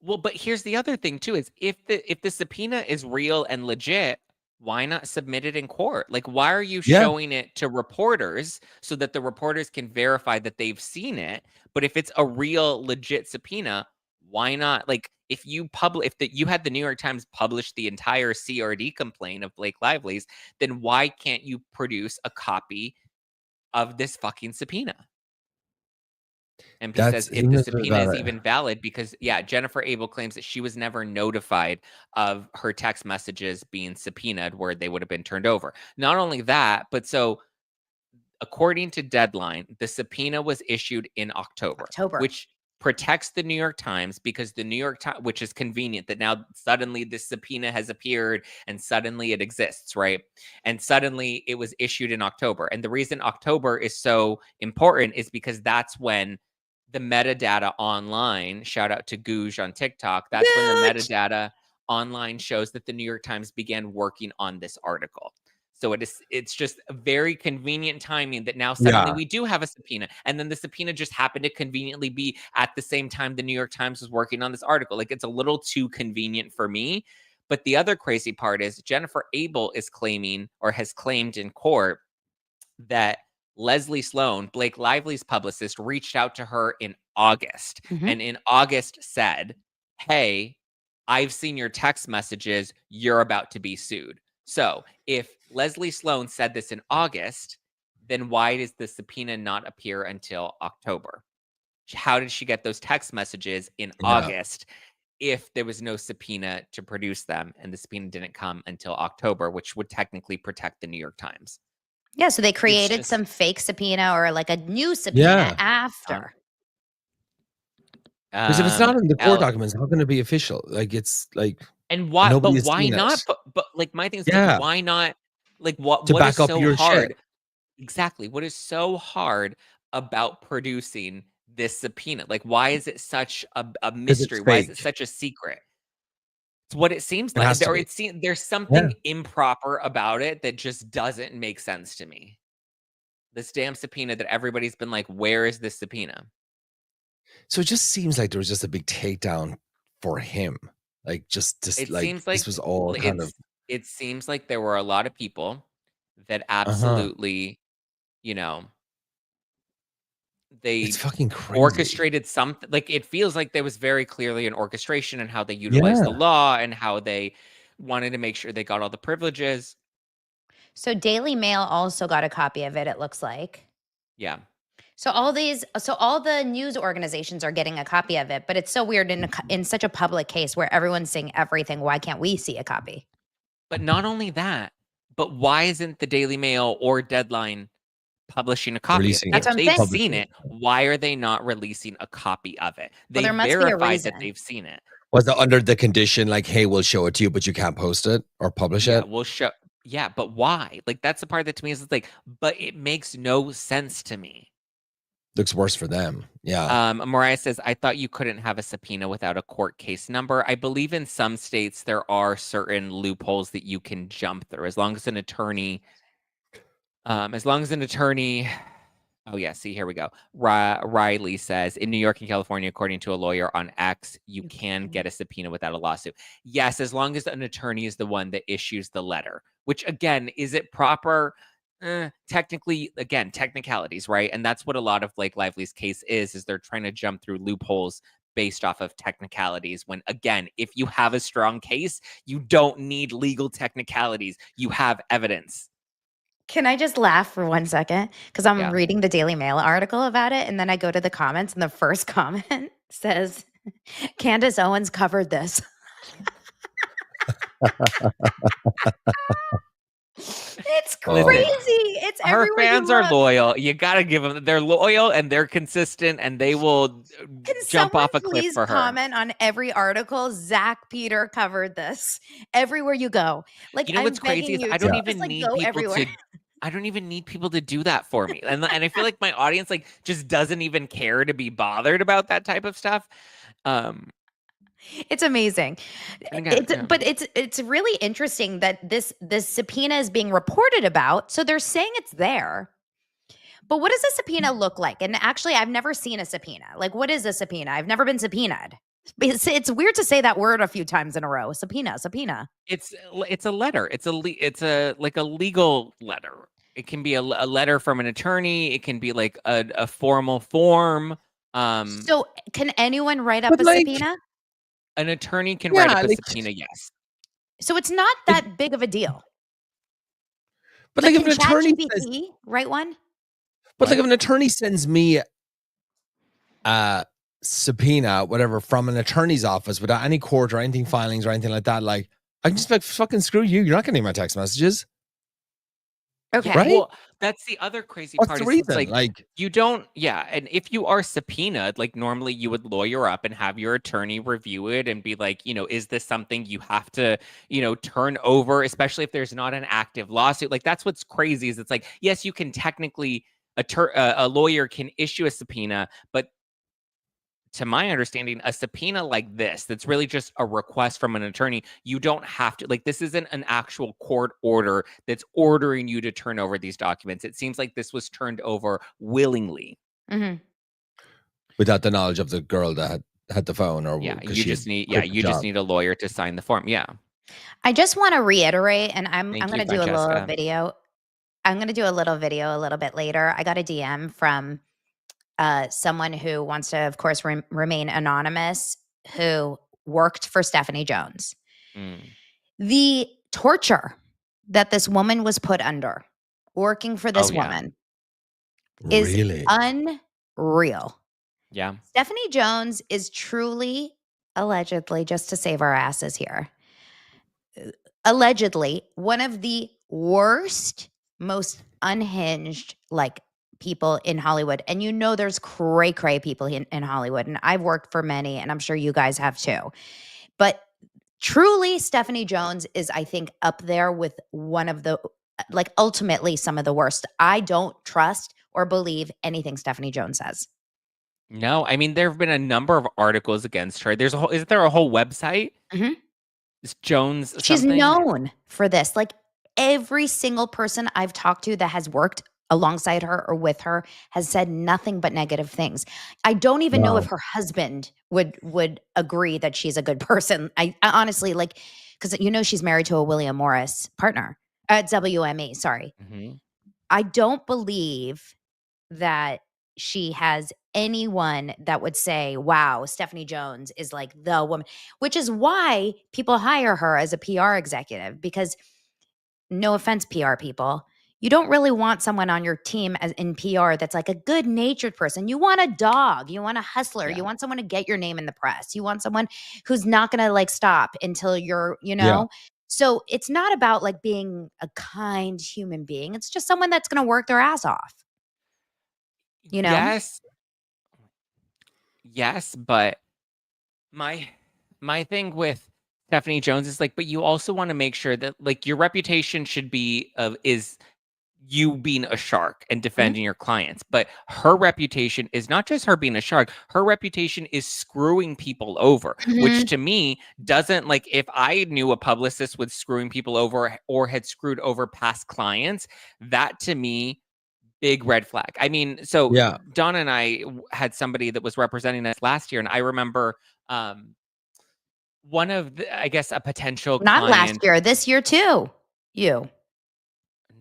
well, but here's the other thing too: is if the subpoena is real and legit, why not submit it in court? Like, why are you Yeah. showing it to reporters so that the reporters can verify that they've seen it? But if it's a real, legit subpoena, why not? Like, if you had the New York Times publish the entire CRD complaint of Blake Lively's, then why can't you produce a copy of this fucking subpoena? MP That's says if the seems subpoena is about it. even valid, because Jennifer Abel claims that she was never notified of her text messages being subpoenaed where they would have been turned over. Not only that, but so according to Deadline, the subpoena was issued in October, which protects the New York Times, because the New York Times, which is convenient that now suddenly this subpoena has appeared and suddenly it exists, right? And suddenly it was issued in October. And the reason October is so important is because that's when the metadata online, shout out to Googe on TikTok, that's when the metadata online shows that the New York Times began working on this article. So it's just a very convenient timing that now suddenly Yeah. we do have a subpoena. And then the subpoena just happened to conveniently be at the same time the New York Times was working on this article. Like, it's a little too convenient for me. But the other crazy part is Jennifer Abel is claiming, or has claimed in court, that Leslie Sloan, Blake Lively's publicist, reached out to her in August. And in August said, "Hey, I've seen your text messages. You're about to be sued." So if Leslie Sloan said this in August, then why does the subpoena not appear until October? How did she get those text messages in Yeah. August if there was no subpoena to produce them, and the subpoena didn't come until October, which would technically protect the New York Times? Yeah, so they It's created just some fake subpoena or like a new subpoena Yeah. after. Because if it's not in the court L documents, how can it be official? Like, it's like and nobody has why seen it. not? But like, my thing is, like, Yeah. why not? Like, To what is back up so your shit. hard? Exactly. What is so hard about producing this subpoena? Like, why is it such a Because mystery? it's Why is it fake. such a secret? It's what it seems It has like. to Or be. there's Yeah. something improper about it that just doesn't make sense to me. This damn subpoena that everybody's been like, where is this subpoena? So it just seems like there was just a big takedown for him. Like, just It like seems this like was all kind of it seems like there were a lot of people that uh-huh. absolutely, you know, It's they fucking crazy. orchestrated something. Like, it feels like there was very clearly an orchestration in how they utilized the Yeah. law and how they wanted to make sure they got all the privileges. So Daily Mail also got a copy of it, it looks like. Yeah. So all the news organizations are getting a copy of it, but it's so weird in such a public case where everyone's seeing everything. Why can't we see a copy? But not only that, but why isn't the Daily Mail or Deadline publishing a copy of it? Releasing That's it. what I'm If they've saying. seen Publishing it, it. why are they not releasing a copy of it? Well, They there must be a verified that reason. they've seen it. Was it under the condition like, hey, we'll show it to you, but you can't post it or publish Yeah, it? we'll show. Yeah, but why? Like, that's the part that to me is like, but it makes no sense to me. Looks worse for them. Yeah. Mariah says, I thought you couldn't have a subpoena without a court case number. I believe in some states there are certain loopholes that you can jump through as long as an attorney, oh yeah, see, here we go. Riley says, in New York and California, according to a lawyer on X, you can get a subpoena without a lawsuit. Yes, as long as an attorney is the one that issues the letter, which again, is it proper? Technically, again, technicalities, right? And that's what a lot of Blake Lively's case is they're trying to jump through loopholes based off of technicalities, when again, if you have a strong case, you don't need legal technicalities. You have evidence. Can I just laugh for 1 second? Because I'm Yeah. reading the Daily Mail article about it, and then I go to the comments, and the first comment says, Candace Owens covered this. It's Oh. crazy. It's Her everywhere you fans are look. loyal. You gotta give them. They're loyal and they're consistent, and they will Can jump someone off a cliff please for her. comment on every article? Zack Peter covered this everywhere you go. Like, You know I'm what's crazy begging is you I to don't just even like need go people everywhere. to. I don't even need people to do that for me, and I feel like my audience like just doesn't even care to be bothered about that type of stuff. It's amazing. And again, yeah. But it's really interesting that this subpoena is being reported about. So they're saying it's there. But what does a subpoena look like? And actually, I've never seen a subpoena. Like, what is a subpoena? I've never been subpoenaed. It's weird to say that word a few times in a row. Subpoena. It's a letter. It's a like a legal letter. It can be a letter from an attorney. It can be like a formal form. So can anyone write up But a like, subpoena? An attorney can write up a like, subpoena. Yes. So it's not that big of a deal. but Like, like if can an attorney says, ChatGPT write one? but like What? if an attorney sends me a subpoena, whatever, from an attorney's office without any court or anything filings or anything like that, like I can just be like, fucking screw you. You're not getting my text messages. Okay. Right? Well, that's the other crazy What's part the is it's reason? like Like, you don't, yeah. And if you are subpoenaed, like normally you would lawyer up and have your attorney review it and be like, is this something you have to, turn over, especially if there's not an active lawsuit? Like that's what's crazy is it's like, yes, you can technically, a lawyer can issue a subpoena, but to my understanding, a subpoena like this, that's really just a request from an attorney. You don't have to, like, this isn't an actual court order that's ordering you to turn over these documents. It seems like this was turned over willingly. Mm-hmm. without the knowledge of the girl that had the phone, or Yeah, because you she just had need, quit the you just job. need a lawyer to sign the form. Yeah. I just want to reiterate, and I'm Thank going you, to do a little Francesca. video. I'm going to do a little video a little bit later. I got a DM from someone who wants to, of course, remain anonymous, who worked for Stephanie Jones. Mm. The torture that this woman was put under working for this Oh, yeah. woman is Really? unreal. Yeah. Stephanie Jones is truly, allegedly, just to save our asses here, allegedly one of the worst, most unhinged, like, people in Hollywood. And there's cray people in Hollywood. And I've worked for many, and I'm sure you guys have too. But truly, Stephanie Jones is, I think, up there with one of the, like, ultimately some of the worst. I don't trust or believe anything Stephanie Jones says. No, I mean, there have been a number of articles against her. Isn't there a whole website? Mhm. It's Jones She's something? known for this. Like, every single person I've talked to that has worked alongside her or with her has said nothing but negative things. I don't even know if her husband would agree that she's a good person. I honestly, like, because she's married to a William Morris partner at WME. Sorry. Mm-hmm. I don't believe that she has anyone that would say, wow, Stephanie Jones is like the woman, which is why people hire her as a PR executive, because, no offense, PR people, you don't really want someone on your team in PR that's like a good natured person. You want a dog, you want a hustler, Yeah. you want someone to get your name in the press. You want someone who's not going to like stop until you're, Yeah. So it's not about like being a kind human being. It's just someone that's going to work their ass off. Yes. Yes, but my thing with Stephanie Jones is like, but you also want to make sure that like your reputation should be is you being a shark and defending your clients. But her reputation is not just her being a shark. Her reputation is screwing people over, which to me doesn't, like, if I knew a publicist was screwing people over or had screwed over past clients, that to me, big red flag. I mean, so Yeah. Donna and I had somebody that was representing us last year, and I remember one of the, I guess, a potential Not client. last year, this year too.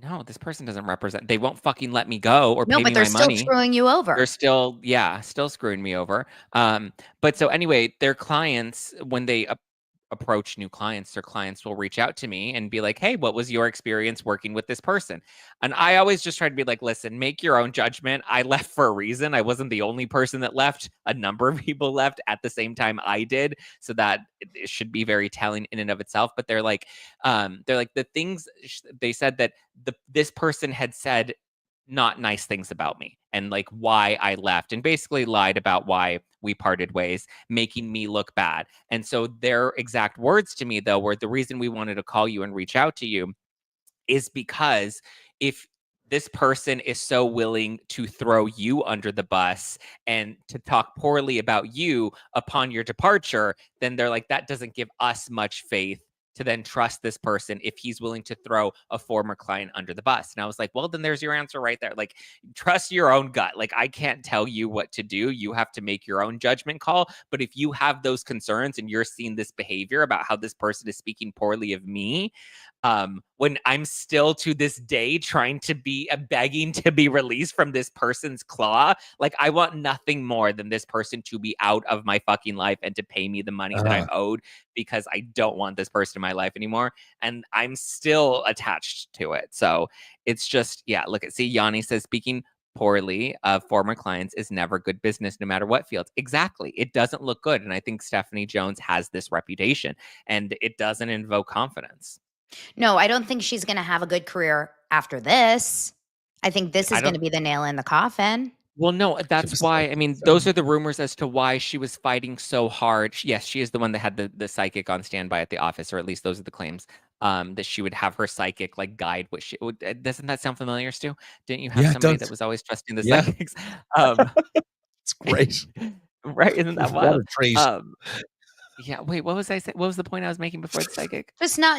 No, this person doesn't represent. They won't fucking let me go or No, pay but me they're my still money. screwing you over. They're still, still screwing me over. But so anyway, their clients, when they approach new clients, their clients will reach out to me and be like, hey, what was your experience working with this person? And I always just try to be like, listen, make your own judgment. I left for a reason. I wasn't the only person that left. A number of people left at the same time I did. So that it should be very telling in and of itself. But they're like the things they said that this person had said not nice things about me and like why I left and basically lied about why we parted ways, making me look bad. And so their exact words to me, though, were the reason we wanted to call you and reach out to you is because if this person is so willing to throw you under the bus and to talk poorly about you upon your departure, then they're like, that doesn't give us much faith to then trust this person if he's willing to throw a former client under the bus. And I was like, well, then there's your answer right there. Like, trust your own gut. Like, I can't tell you what to do. You have to make your own judgment call. But if you have those concerns and you're seeing this behavior about how this person is speaking poorly of me, when I'm still to this day trying to be begging to be released from this person's claw, like I want nothing more than this person to be out of my fucking life and to pay me the money that I'm owed, because I don't want this person in my life anymore. And I'm still attached to it. So it's just, yeah, look at, see, Yanni says, speaking poorly of former clients is never good business, no matter what field. Exactly. It doesn't look good. And I think Stephanie Jones has this reputation and it doesn't invoke confidence. No, I don't think she's going to have a good career after this. I think this is going to be the nail in the coffin. Well, no, that's why. I mean, those are the rumors as to why she was fighting so hard. Yes, she is the one that had the psychic on standby at the office, or at least those are the claims. That she would have her psychic like guide what she would. Doesn't that sound familiar, Stu? Didn't you have somebody that was always trusting the psychics? It's great, right? Isn't that wild? Yeah. Wait, what was I saying? What was the point I was making before the psychic?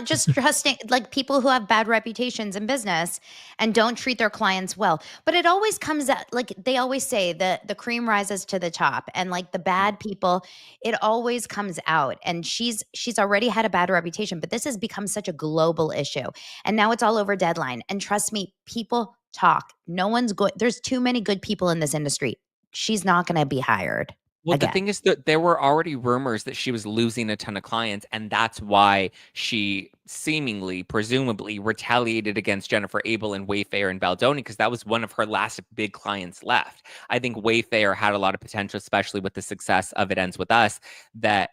Just trusting like people who have bad reputations in business and don't treat their clients well. But it always comes out, like they always say, the cream rises to the top, and like the bad people, it always comes out. And she's already had a bad reputation, but this has become such a global issue. And now it's all over Deadline. And trust me, people talk. No one's good. There's too many good people in this industry. She's not going to be hired. Well, the thing is that there were already rumors that she was losing a ton of clients, and that's why she seemingly, presumably, retaliated against Jennifer Abel and Wayfair and Baldoni, because that was one of her last big clients left. I think Wayfair had a lot of potential, especially with the success of It Ends With Us, that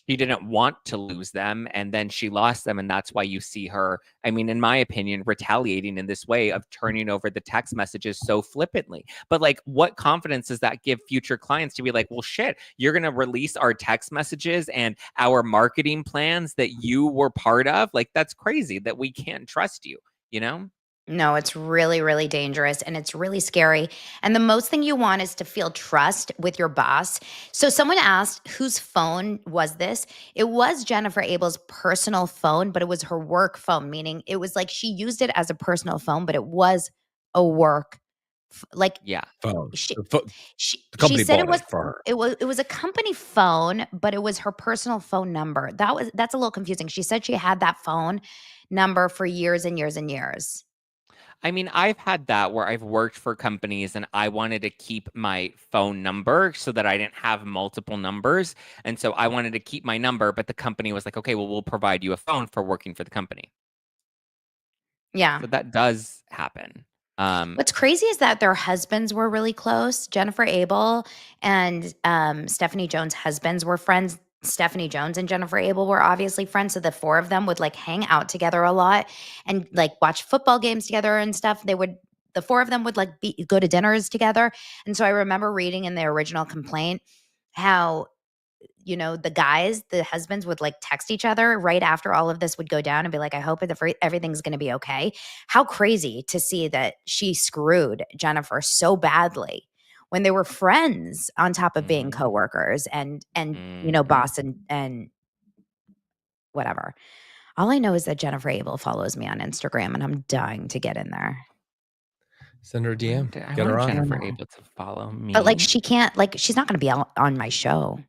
she didn't want to lose them, and then she lost them, and that's why you see her, I mean, in my opinion, retaliating in this way of turning over the text messages so flippantly. But like, what confidence does that give future clients to be like, well, shit, you're going to release our text messages and our marketing plans that you were part of? Like, that's crazy that we can't trust you, you know? No, it's really, really dangerous and it's really scary. And the most thing you want is to feel trust with your boss. So someone asked, whose phone was this? It was Jennifer Abel's personal phone, but it was her work phone, meaning it was like she used it as a personal phone, but it was a work phone. She company said bought it for her. It was a company phone, but it was her personal phone number. That's a little confusing. She said she had that phone number for years and years and years. I mean, I've had that where I've worked for companies and I wanted to keep my phone number so that I didn't have multiple numbers. And so I wanted to keep my number, but the company was like, okay, well, we'll provide you a phone for working for the company. Yeah. So that does happen. What's crazy is that their husbands were really close. Jennifer Abel and Stephanie Jones' husbands were friends. Stephanie Jones and Jennifer Abel were obviously friends. So the four of them would like hang out together a lot and like watch football games together and stuff. The four of them would like go to dinners together. And so I remember reading in the original complaint how, the husbands would like text each other right after all of this would go down and be like, I hope everything's going to be okay. How crazy to see that she screwed Jennifer so badly when they were friends on top of being coworkers and boss and whatever. All I know is that Jennifer Abel follows me on Instagram and I'm dying to get in there. Send her a DM. Get her on. Jennifer Abel to follow me. But like she can't, like she's not going to be on my show.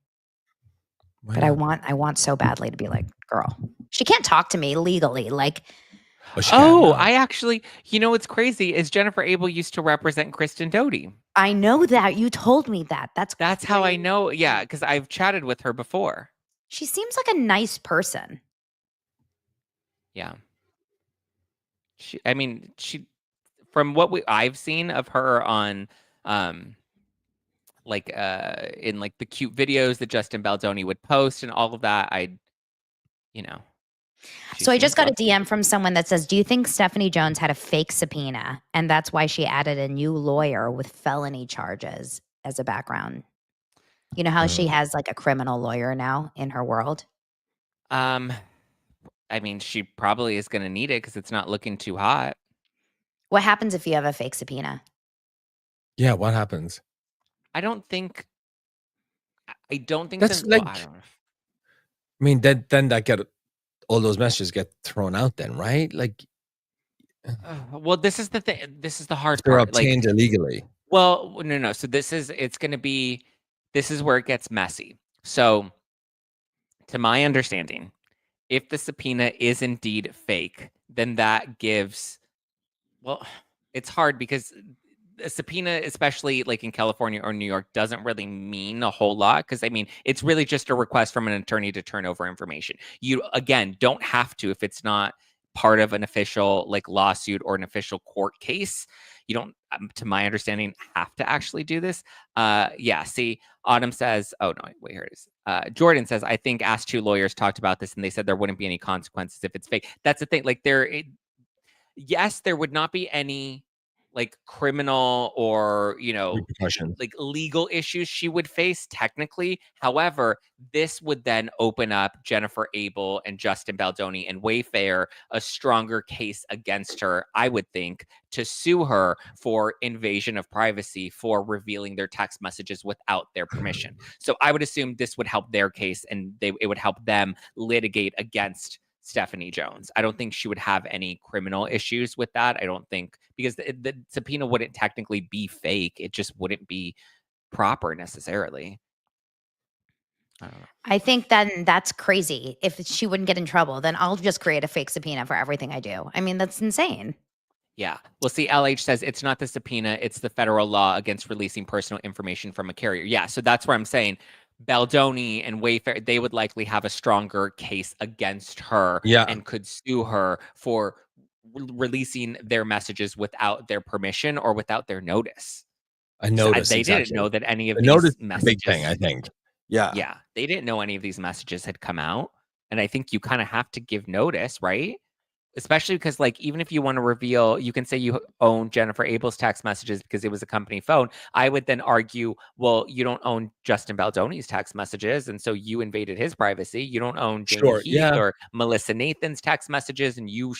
Why but not? I want so badly to be like, girl, she can't talk to me legally. Like, I actually, what's crazy is Jennifer Abel used to represent Kristen Doty. I know that. You told me that. That's how I know. Yeah, because I've chatted with her before. She seems like a nice person. Yeah. She from what I've seen of her on in like the cute videos that Justin Baldoni would post and all of that, she So I just seems got a lovely. DM from someone that says, do you think Stephanie Jones had a fake subpoena and that's why she added a new lawyer with felony charges as a background? You know how she has like a criminal lawyer now in her world? She probably is going to need it because it's not looking too hot. What happens if you have a fake subpoena? Yeah, what happens? I don't think That's well, I like, don't know. I mean, then that get all those messages get thrown out then, right? Like, Well, this is the thing. This is the hard they're part. Like, obtained illegally. well, no. So this is where it gets messy. So, to my understanding, if the subpoena is indeed fake, then that gives, well, it's hard because a subpoena, especially like in California or New York, doesn't really mean a whole lot because it's really just a request from an attorney to turn over information. You again don't have to if it's not part of an official like lawsuit or an official court case. You don't, to my understanding, have to actually do this. Yeah. See, Autumn says, oh no, wait, here it is. Jordan says, I think Ask Two lawyers talked about this and they said there wouldn't be any consequences if it's fake. That's the thing. Like yes, there would not be any like criminal or, Repercussions. like legal issues she would face technically. However, this would then open up Jennifer Abel and Justin Baldoni and Wayfair a stronger case against her, I would think, to sue her for invasion of privacy for revealing their text messages without their permission. So I would assume this would help their case and it would help them litigate against Stephanie Jones. I don't think she would have any criminal issues with that. I don't think because the subpoena wouldn't technically be fake. It just wouldn't be proper necessarily. I don't know. I think then that's crazy. If she wouldn't get in trouble, then I'll just create a fake subpoena for everything I do. I mean, that's insane. Yeah. Well, see, LH says it's not the subpoena, it's the federal law against releasing personal information from a carrier. Yeah. So that's where I'm saying Baldoni and Wayfair, they would likely have a stronger case against her and could sue her for releasing their messages without their permission or without their notice. A notice. They exactly. didn't know that any of the these notice messages. Big thing, I think. Yeah. Yeah. They didn't know any of these messages had come out. And I think you kind of have to give notice, right? Especially because, like, even if you want to reveal, you can say you own Jennifer Abel's text messages because it was a company phone. I would then argue, well, you don't own Justin Baldoni's text messages, and so you invaded his privacy. You don't own Jamie Heath or Melissa Nathan's text messages, and you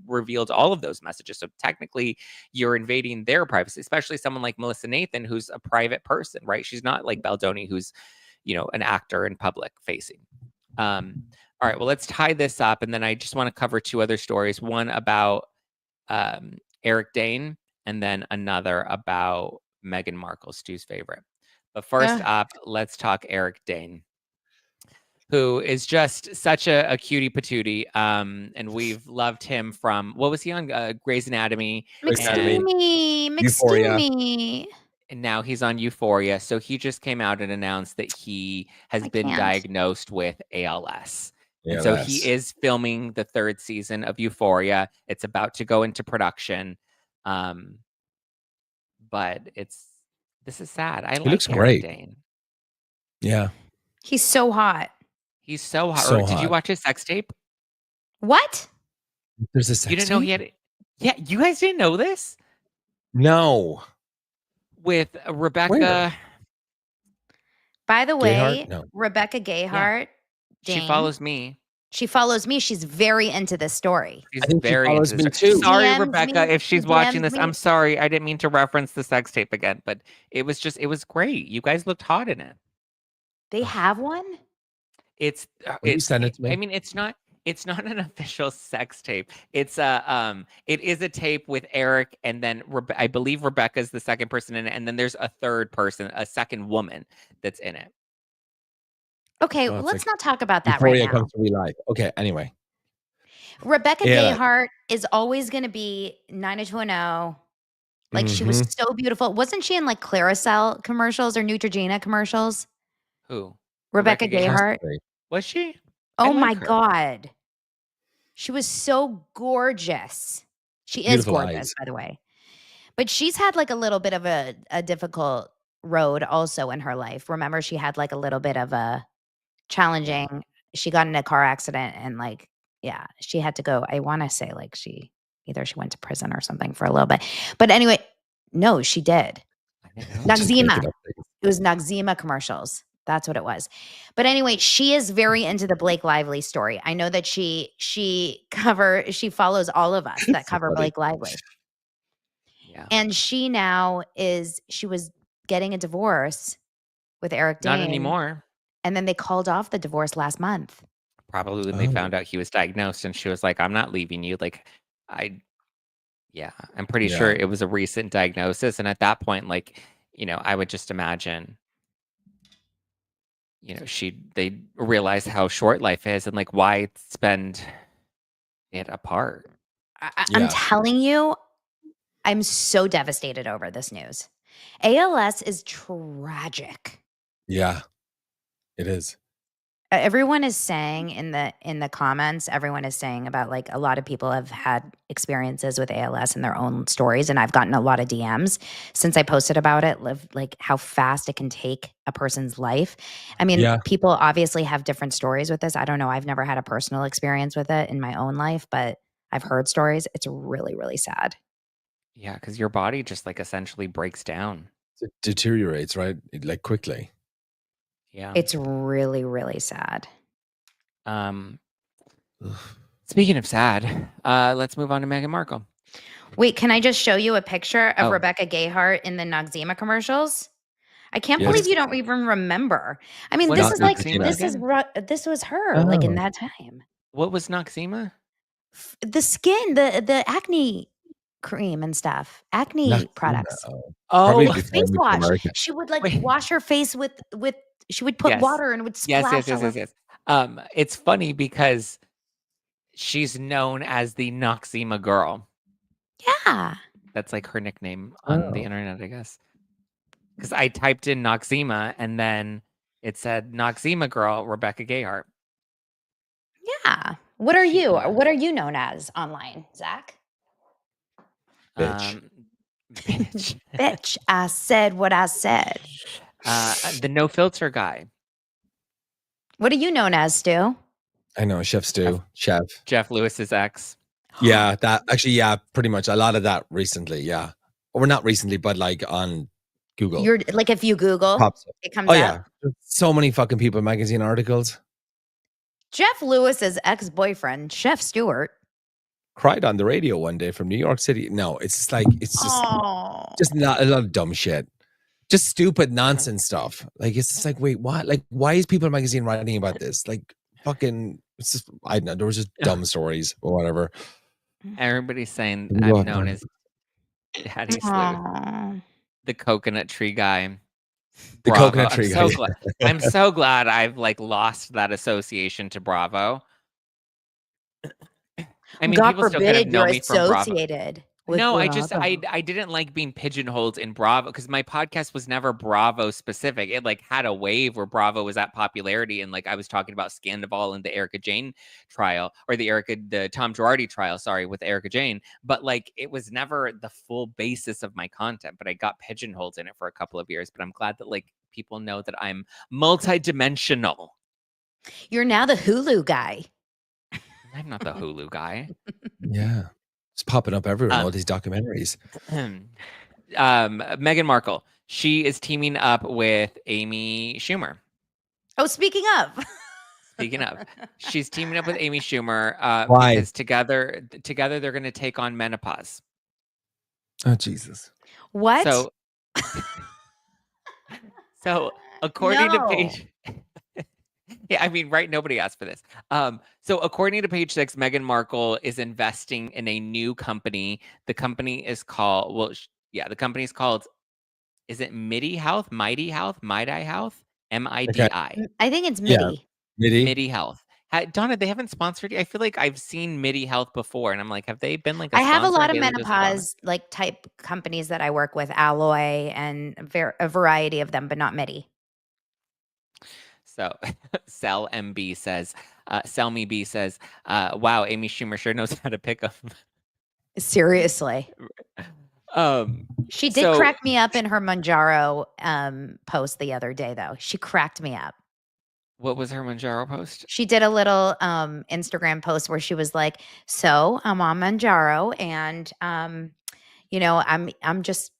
revealed all of those messages. So technically, you're invading their privacy, especially someone like Melissa Nathan, who's a private person, right? She's not like Baldoni, who's, an actor and public facing. All right, well, let's tie this up. And then I just want to cover two other stories. One about Eric Dane and then another about Meghan Markle, Stu's favorite. But first up, let's talk Eric Dane, who is just such a cutie patootie. And we've loved him from, what was he on? Grey's Anatomy. McSteamy. And now he's on Euphoria. So he just came out and announced that he has been diagnosed with ALS. And so he is filming the third season of Euphoria. It's about to go into production. But this is sad. He looks great. Dane. Yeah. He's so hot. He's so hot. Did you watch his sex tape? What? There's a sex tape? You didn't know he had it? Yeah, you guys didn't know this? No. With Rebecca. Where? By the way, No. Rebecca Gayheart. Dane, she follows me. She follows me. She's very into this story. She's very into this story. Too. Sorry, DM'd Rebecca, if she's watching this. I'm sorry. I didn't mean to reference the sex tape again, but it was great. You guys looked hot in it. They have one? It's send it to me? I mean, it's not an official sex tape. It is a tape with Eric, and then I believe Rebecca's the second person in it, and then there's a third person, a second woman that's in it. Okay, let's not talk about that right now. Comes to real life. Okay, anyway. Rebecca Gayheart is always going to be 90210. Like, she was so beautiful. Wasn't she in, like, Claricel commercials or Neutrogena commercials? Who? Rebecca Gayheart. Was she? Oh like my her. God. She was so gorgeous. She is Beautiful gorgeous, eyes. by the way. But she's had like a little bit of a difficult road also in her life. Remember, she had like a little bit of a challenging, she got in a car accident and like, yeah, she had to go. I want to say like she went to prison or something for a little bit. But anyway, no, she did. Just make Noxzema. it up. It was Noxzema commercials. That's what it was. But anyway, she is very into the Blake Lively story. I know that she follows all of us that cover Funny. Blake Lively. Yeah. And she was getting a divorce with Eric Dane. Not anymore. And then they called off the divorce last month. Probably when they found out he was diagnosed, and she was like, "I'm not leaving you." Like, I'm pretty sure it was a recent diagnosis, and at that point, like, I would just imagine, they realize how short life is, and like, why spend it apart? I'm telling you, I'm so devastated over this news. ALS is tragic. Yeah, it is. Everyone is saying in the comments, everyone is saying about like a lot of people have had experiences with ALS in their own stories. And I've gotten a lot of DMs since I posted about it, like how fast it can take a person's life. I mean, people obviously have different stories with this. I don't know. I've never had a personal experience with it in my own life, but I've heard stories. It's really, really sad. Yeah, because your body just like essentially breaks down. It deteriorates, right? Like quickly. Yeah. It's really, really sad. Speaking of sad, let's move on to Meghan Markle. Wait, can I just show you a picture of Rebecca Gayheart in the Noxzema commercials? I can't believe you don't even remember. I mean, this was her like in that time. What was Noxzema? The skin, the acne cream and stuff, acne products. Face wash. She would like wash her face with. She would put water and it would splash. Yes. It's funny because she's known as the Noxzema girl. Yeah. That's like her nickname on the internet, I guess. Because I typed in Noxzema and then it said Noxzema girl, Rebecca Gayheart. Yeah. What are you? What are you known as online, Zach? Bitch. Bitch. I said what I said. The no filter guy. What are you known as, Stu? I know, Chef Stu. Jeff Lewis's ex. Yeah, pretty much. A lot of that recently, yeah. Or not recently, but like on Google. You're like if you Google, it comes up. Yeah. So many fucking people in magazine articles. Jeff Lewis's ex-boyfriend, Chef Stuart, cried on the radio one day from New York City. No, it's just not a lot of dumb shit. Just stupid nonsense stuff. Like it's just like, wait, what? Like, why is People Magazine writing about this? Like, fucking, it's just, I don't know. There was just dumb stories or whatever. Everybody's saying I'm known as Daddy Sleuth, the coconut tree guy. The Bravo. coconut tree guy. I'm so glad I've like lost that association to Bravo. I mean, God people still kind forbid of know you're me from Bravo. associated. No, I didn't like being pigeonholed in Bravo because my podcast was never Bravo specific. It like had a wave where Bravo was at popularity, and like I was talking about Scandival and the Erica Jane trial, or the Tom Girardi trial, sorry, with Erica Jane. But like it was never the full basis of my content. But I got pigeonholed in it for a couple of years. But I'm glad that like people know that I'm multidimensional. You're now the Hulu guy. I'm not the Hulu guy. Yeah. It's popping up everywhere in all these documentaries. Meghan Markle. She is teaming up with Amy Schumer. Oh, speaking of. She's teaming up with Amy Schumer Why? because together they're going to take on menopause. Oh, Jesus. What? So according to page... Yeah, I mean, right? Nobody asked for this. So according to Page Six, Meghan Markle is investing in a new company. The company is called, the company's called, is it Midi Health? Midi Health? MIDI? I think it's Midi. Yeah. Midi Health. Donna, they haven't sponsored you. I feel like I've seen Midi Health before, and I'm like, have they been like a I have a sponsor? lot of menopause like type companies that I work with, Alloy and a variety of them, but not Midi. So Sell MB says, Sell Me B says, wow, Amy Schumer sure knows how to pick them. Seriously. She did So- crack me up in her Manjaro post the other day, though. She cracked me up. What was her Manjaro post? She did a little Instagram post where she was like, "So I'm on Manjaro, and you know, I'm just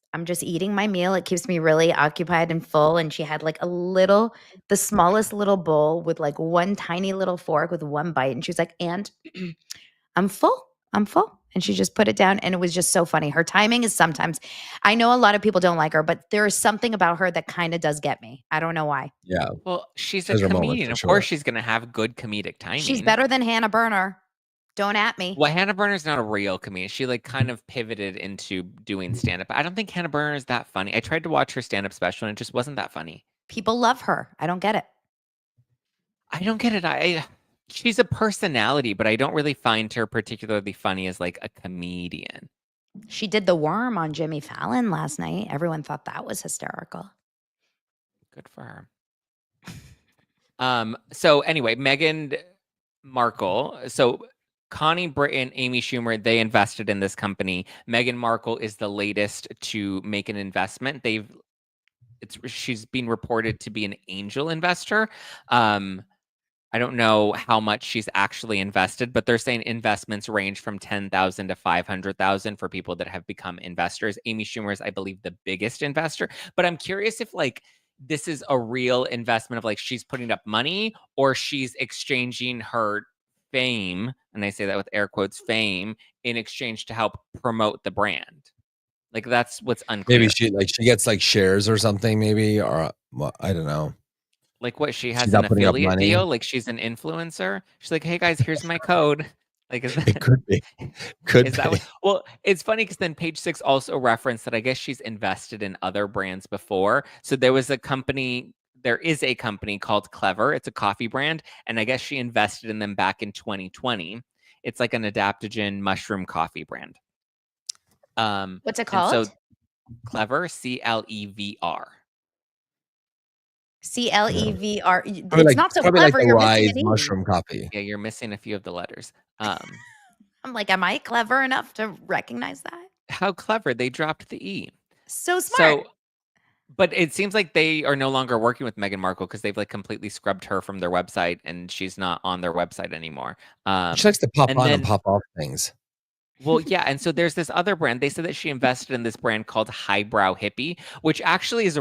eating my meal. It keeps me really occupied and full." And she had like the smallest little bowl with like one tiny little fork with one bite, and she was like, "And I'm full. I'm full." And she just put it down, and it was just so funny. Her timing is sometimes, I know a lot of people don't like her, but there is something about her that kind of does get me. I don't know why. Yeah. Well, she's She a has her moments comedian. for Of sure. course, she's going to have good comedic timing. She's better than Hannah Berner. Don't at me. Well, Hannah Berner's not a real comedian. She like kind of pivoted into doing stand-up. I don't think Hannah Berner is that funny. I tried to watch her stand-up special, and it just wasn't that funny. People love her. I don't get it. I don't get it. She's a personality, but I don't really find her particularly funny as like a comedian. She did the worm on Jimmy Fallon last night. Everyone thought that was hysterical. Good for her. So anyway, Meghan Markle. So Connie Britton, Amy Schumer, they invested in this company. Meghan Markle is the latest to make an investment. She's been reported to be an angel investor. I don't know how much she's actually invested, but they're saying investments range from 10,000 to 500,000 for people that have become investors. Amy Schumer is, I believe, the biggest investor. But I'm curious if like this is a real investment of like she's putting up money or she's exchanging her fame, and I say that with air quotes, fame, in exchange to help promote the brand. Like that's what's unclear. Maybe she gets like shares or something, maybe, or I don't know. Like what, she has She's an not putting up affiliate money. deal? Like she's an influencer? She's like, hey guys, here's my code. Like, is that, It could be. Could is be. that what, well, it's funny because then Page Six also referenced that I guess she's invested in other brands before. So there is a company called Clever. It's a coffee brand. And I guess she invested in them back in 2020. It's like an adaptogen mushroom coffee brand. What's it called? So Clever, CLEVR. CLEVR. Probably It's like, not so probably clever. like the You're missing Rise an E. mushroom coffee. Yeah, you're missing a few of the letters. I'm like, am I clever enough to recognize that? How clever. They dropped the E. So smart. But it seems like they are no longer working with Meghan Markle because they've like completely scrubbed her from their website and she's not on their website anymore. She likes to pop and on then- and pop off things. Well, yeah. And so there's this other brand. They said that she invested in this brand called Highbrow Hippie, which actually is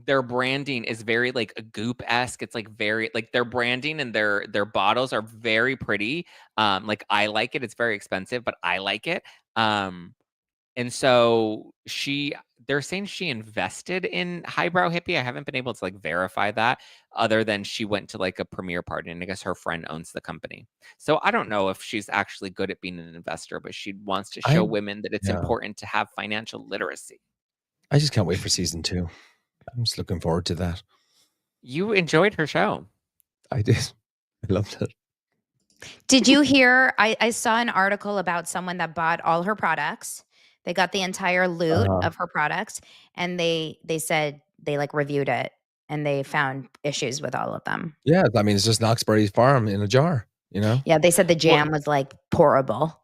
their branding is very like a Goop-esque. It's like very like their branding and their bottles are very pretty. Like I like it. It's very expensive, but I like it. And so they're saying she invested in Highbrow Hippie. I haven't been able to like verify that other than she went to like a premiere party and I guess her friend owns the company. So I don't know if she's actually good at being an investor, but she wants to show women that it's important to have financial literacy. I just can't wait for season 2. I'm just looking forward to that. You enjoyed her show. I did. I loved it. Did you hear? I saw an article about someone that bought all her products. They got the entire loot of her products, and they said they like reviewed it and they found issues with all of them. Yeah, I mean, it's just Knoxbury Farm in a jar, you know? Yeah, they said the jam was like pourable.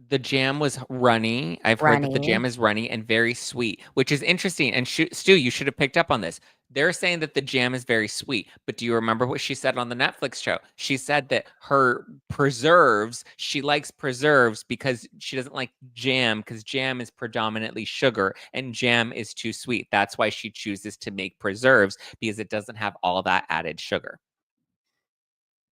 The jam was runny. I've heard that the jam is runny and very sweet, which is interesting. And Stu, you should have picked up on this. They're saying that the jam is very sweet, but do you remember what she said on the Netflix show? She said that her preserves, she likes preserves because she doesn't like jam because jam is predominantly sugar and jam is too sweet. That's why she chooses to make preserves because it doesn't have all that added sugar.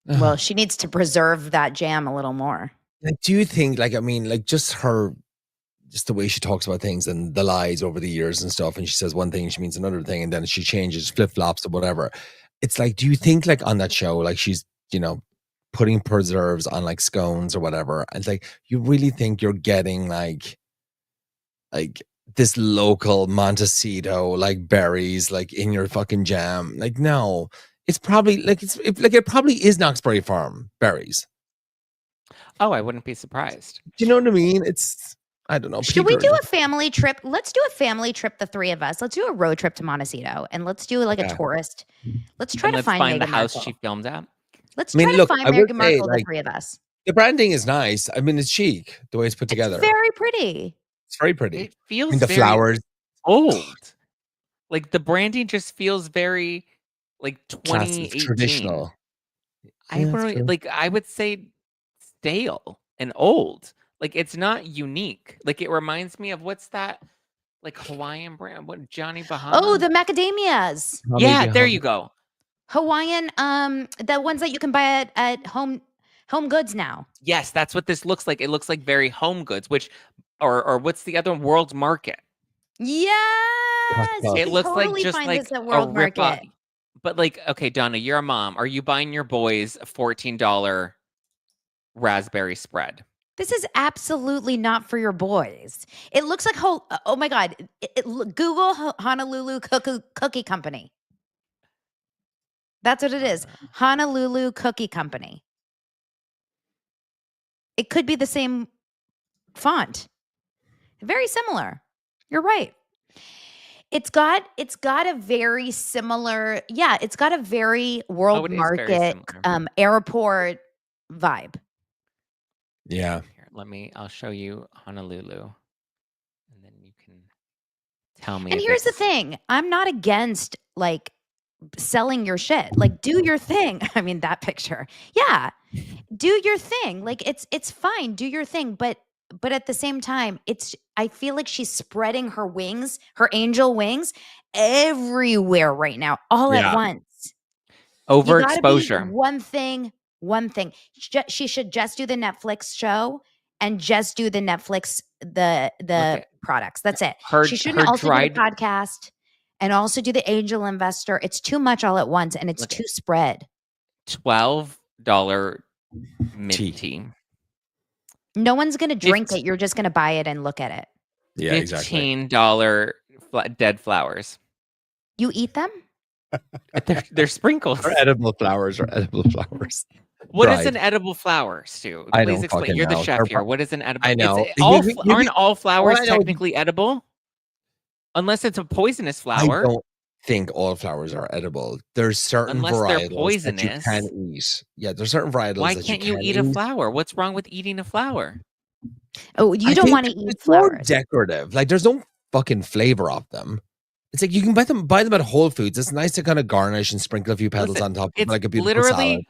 Well, she needs to preserve that jam a little more. I do think, like, I mean, like, just the way she talks about things and the lies over the years and stuff. And she says one thing, she means another thing, and then she changes, flip flops or whatever. It's like, do you think, like, on that show, like, she's, you know, putting preserves on like scones or whatever? And like, you really think you're getting like this local Montecito, like berries, like in your fucking jam? Like, no, it's probably like, it probably is Knoxbury Farm berries. Oh, I wouldn't be surprised. Do you know what I mean? It's I don't know. Should we do a family trip? Let's do a family trip, the three of us. Let's do a road trip to Montecito, and let's do like a tourist. Let's try to find the Meghan house Markle. she filmed at. Let's try to find Meghan Markle, the three of us. The branding is nice. I mean, it's chic the way it's put together. It's very pretty. It's very pretty. It feels the flowers old. Like the branding just feels very like 2018. Traditional. I would say stale and old. Like it's not unique. Like it reminds me of what's that like Hawaiian brand? What Johnny Bahama? Oh, the macadamias. Yeah, there you go. Hawaiian, the ones that you can buy at Home Goods now. Yes, that's what this looks like. It looks like very Home Goods, which or what's the other one? World Market. Yes, it looks totally like just like a World Market. But like, okay, Donna, you're a mom. Are you buying your boys a $14 raspberry spread? This is absolutely not for your boys. It looks like oh my God. Google Honolulu Cookie Company. That's what it is. Honolulu Cookie Company. It could be the same font. Very similar. You're right. It's got a very similar, it's got a very World Market airport vibe. Yeah. Here, I'll show you Honolulu. And then you can tell me. And here's the thing. I'm not against like selling your shit. Like do your thing. I mean, that picture. Yeah. Do your thing. Like it's fine. Do your thing. But at the same time, I feel like she's spreading her wings, her angel wings everywhere right now, all at once. Overexposure. One thing. She should just do the Netflix show and just do the Netflix, the products. That's it. She shouldn't also do the podcast and also do the angel investor. It's too much all at once and it's too spread. $12 mint tea. No one's going to drink it. You're just going to buy it and look at it. Yeah, exactly. $15 dead flowers. You eat them? They're sprinkles. Or edible flowers. What is an edible flower, Stu? Please explain. You're the chef here. What is an edible? I know. Aren't all flowers technically edible? Unless it's a poisonous flower. I don't think all flowers are edible. There's certain varietals that you can eat. Yeah, there's certain varietals. Why can't you eat a flower? What's wrong with eating a flower? Oh, you don't want to eat flowers. More decorative. Like there's no fucking flavor of them. It's like you can buy them at Whole Foods. It's nice to kind of garnish and sprinkle a few petals on top of like a beautiful salad.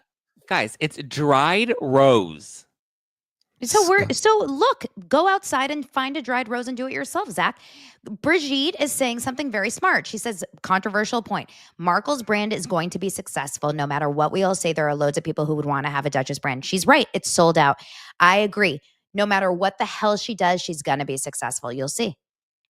Guys, it's dried rose. So look, go outside and find a dried rose and do it yourself, Zach. Brigitte is saying something very smart. She says, controversial point. Markle's brand is going to be successful no matter what we all say. There are loads of people who would want to have a Duchess brand. She's right. It's sold out. I agree. No matter what the hell she does, she's going to be successful. You'll see.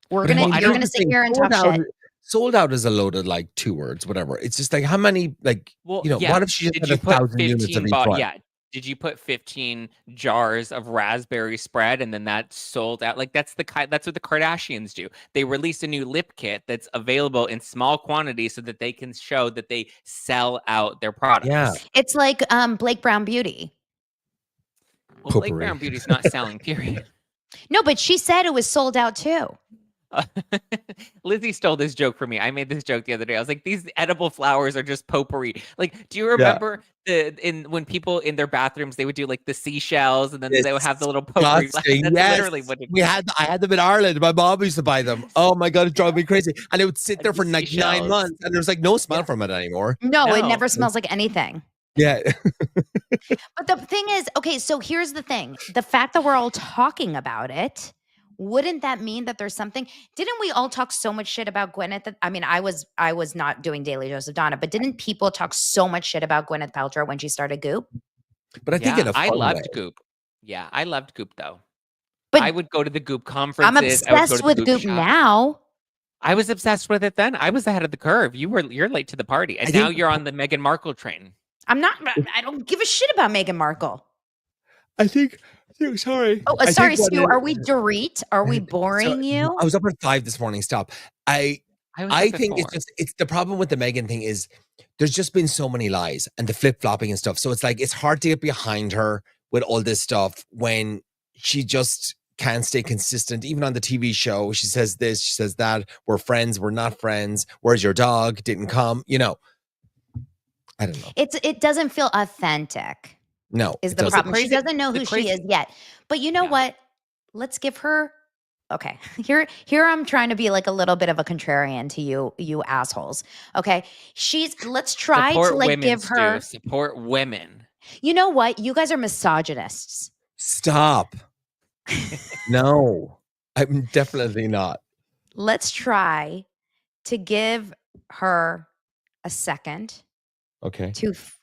You're going to sit here and talk shit. Sold out is a loaded like 2 words, whatever. It's just like how many what if she just had 1,000 units of each one? Yeah. Did you put 15 jars of raspberry spread and then that sold out? Like that's what the Kardashians do. They release a new lip kit that's available in small quantities so that they can show that they sell out their products. Yeah. It's like Blake Brown Beauty. Well, Blake Brown Beauty's not selling, period. No, but she said it was sold out too. Lizzie stole this joke from me. I made this joke the other day. I was like, these edible flowers are just potpourri. Like, do you remember when people in their bathrooms, they would do like the seashells and then they would have the little potpourri. That's literally what it I had them in Ireland. My mom used to buy them. Oh my God, it drove me crazy. And it would sit there for like 9 months and there's like no smell from it anymore. No, it never smells like anything. Yeah. But the thing is, okay, so here's the thing. The fact that we're all talking about it, wouldn't that mean that there's something? Didn't we all talk so much shit about Gwyneth? I mean, I was not doing Daily Dose of Donna, but didn't people talk so much shit about Gwyneth Paltrow when she started Goop? But I think I loved Goop. Yeah, I loved Goop though. But I would go to the Goop conferences. I'm obsessed with Goop now. I was obsessed with it then. I was ahead of the curve. You're late to the party, and now you're on the Meghan Markle train. I'm not. I don't give a shit about Meghan Markle. I think. Sorry. Oh, sorry, Stu. Are we Dorit? Are we boring you? I was up at 5 this morning. Stop. I think it's the problem with the Meghan thing is there's just been so many lies and the flip-flopping and stuff. So it's like it's hard to get behind her with all this stuff when she just can't stay consistent. Even on the TV show, she says this, she says that. We're friends, we're not friends. Where's your dog? Didn't come. You know, I don't know. It doesn't feel authentic. No, is it the doesn't. problem. She doesn't know who she is yet. But you know what? Let's give her. Okay, here I'm trying to be like a little bit of a contrarian to you assholes. Okay, let's try Support to like women, give her. Support women. You know what? You guys are misogynists. Stop. No, I'm definitely not. Let's try to give her a second. Okay.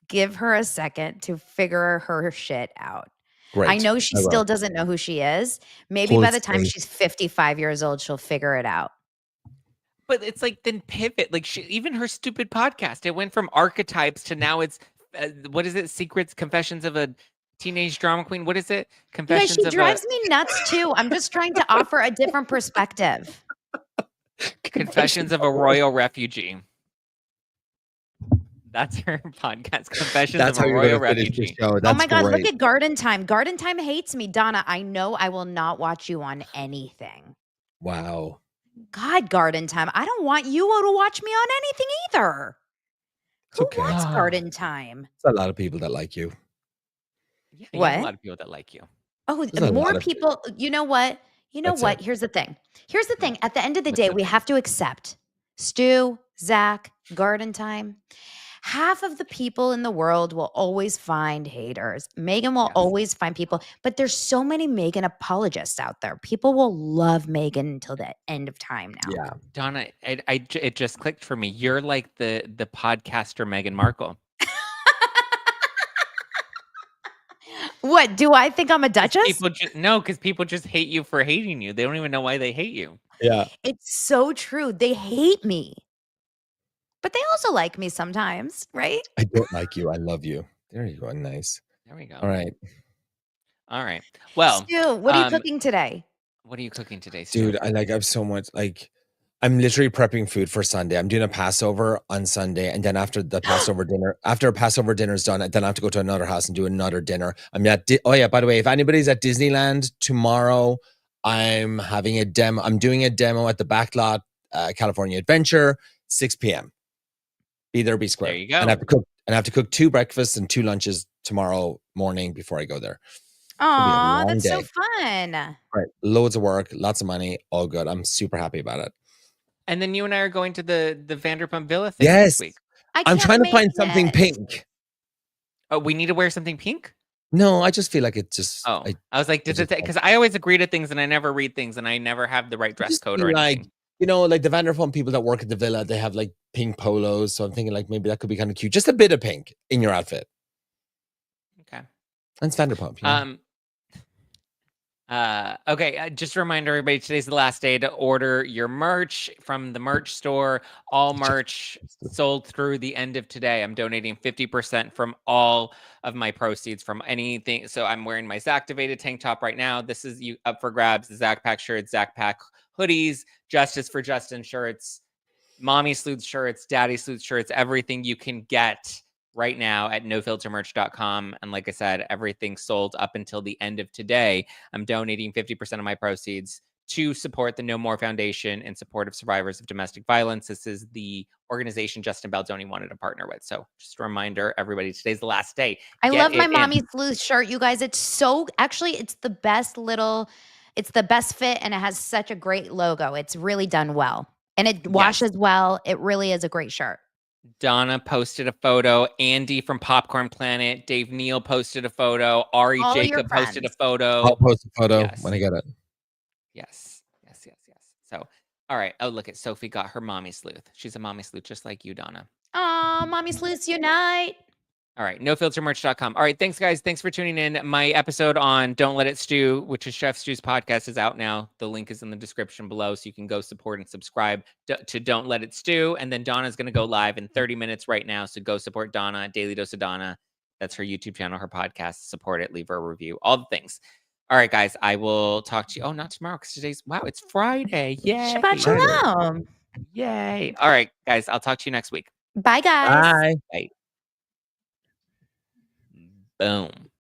Give her a second to figure her shit out. Great. I know she still doesn't know who she is. Maybe by the time she's 55 years old, she'll figure it out. But it's like, then pivot. Like, even her stupid podcast, it went from archetypes to now it's, what is it? Secrets, Confessions of a Teenage Drama Queen. What is it? Confessions she drives me nuts too. I'm just trying to offer a different perspective. Confessions of a Royal Refugee. That's her podcast. Confessions of a Royal Refugee. Oh my God, look at Garden Time. Garden Time hates me. Donna, I know I will not watch you on anything. Wow. God, Garden Time. I don't want you to watch me on anything either. Who wants Garden Time? There's a lot of people that like you. Yeah, you have a lot of people that like you. Oh, more people. You know what? You know what? Here's the thing. At the end of the day, we have to accept Stu, Zack, Garden Time. Half of the people in the world will always find haters. Meghan will always find people, but there's so many Meghan apologists out there. People will love Meghan until the end of time now. Yeah. Donna, it just clicked for me. You're like the podcaster Meghan Markle. What, do I think I'm a duchess? No, because people just hate you for hating you. They don't even know why they hate you. Yeah. It's so true. They hate me. But they also like me sometimes, right? I don't like you. I love you. There you go. Nice. There we go. All right. Well, Stu, what are you cooking today? What are you cooking today, Stu? Dude, I have so much, I'm literally prepping food for Sunday. I'm doing a Passover on Sunday, and then after the Passover dinner, after Passover dinner is done, then I have to go to another house and do another dinner. I'm at oh yeah, by the way, if anybody's at Disneyland tomorrow, I'm having a demo. I'm doing a demo at the Backlot California Adventure, 6 p.m. Be there, be square. There you go. And I have to cook 2 breakfasts and 2 lunches tomorrow morning before I go there. Aw, that's so fun. Right. Loads of work, lots of money, all good. I'm super happy about it. And then you and I are going to the Vanderpump Villa thing yes. this week. I'm trying to find something pink. Oh, we need to wear something pink? No, I just feel like it just. Oh, I was like, because I always agree to things and I never read things and I never have the right dress code or anything. You know, like the Vanderpump people that work at the villa, they have like pink polos. So I'm thinking like maybe that could be kind of cute. Just a bit of pink in your outfit. Okay. That's Vanderpump. You know? Okay, just a reminder, everybody, today's the last day to order your merch from the merch store. All merch sold through the end of today. I'm donating 50% from all of my proceeds from anything. So I'm wearing my Zack-activated tank top right now. This is up for grabs. The Zack Pack shirts, Zack Pack hoodies, Justice for Justin shirts, Mommy Sleuth shirts, Daddy Sleuth shirts, everything you can get right now at nofiltermerch.com. And like I said, everything sold up until the end of today. I'm donating 50% of my proceeds to support the No More Foundation in support of survivors of domestic violence. This is the organization Justin Baldoni wanted to partner with. So just a reminder, everybody, today's the last day. I love my Mommy Sleuth shirt, you guys. It's so, actually, it's the best fit and it has such a great logo. It's really done well. And it washes well. It really is a great shirt. Donna posted a photo. Andy from Popcorn Planet. Dave Neal posted a photo. Ari Jacob posted a photo. I'll post a photo when I get it. Yes. So, all right. Oh, look at Sophie got her Mommy Sleuth. She's a Mommy Sleuth just like you, Donna. Aw, Mommy Sleuths unite. All right, nofiltermerch.com. All right, thanks, guys. Thanks for tuning in. My episode on Don't Let It Stew, which is Chef Stew's podcast, is out now. The link is in the description below, so you can go support and subscribe to Don't Let It Stew. And then Donna's going to go live in 30 minutes right now, so go support Donna, Daily Dose of Donna. That's her YouTube channel, her podcast. Support it, leave her a review, all the things. All right, guys, I will talk to you. Oh, not tomorrow, because it's Friday. Yay. Shabbat shalom. Yay. All right, guys, I'll talk to you next week. Bye, guys. Bye. Bye. Boom.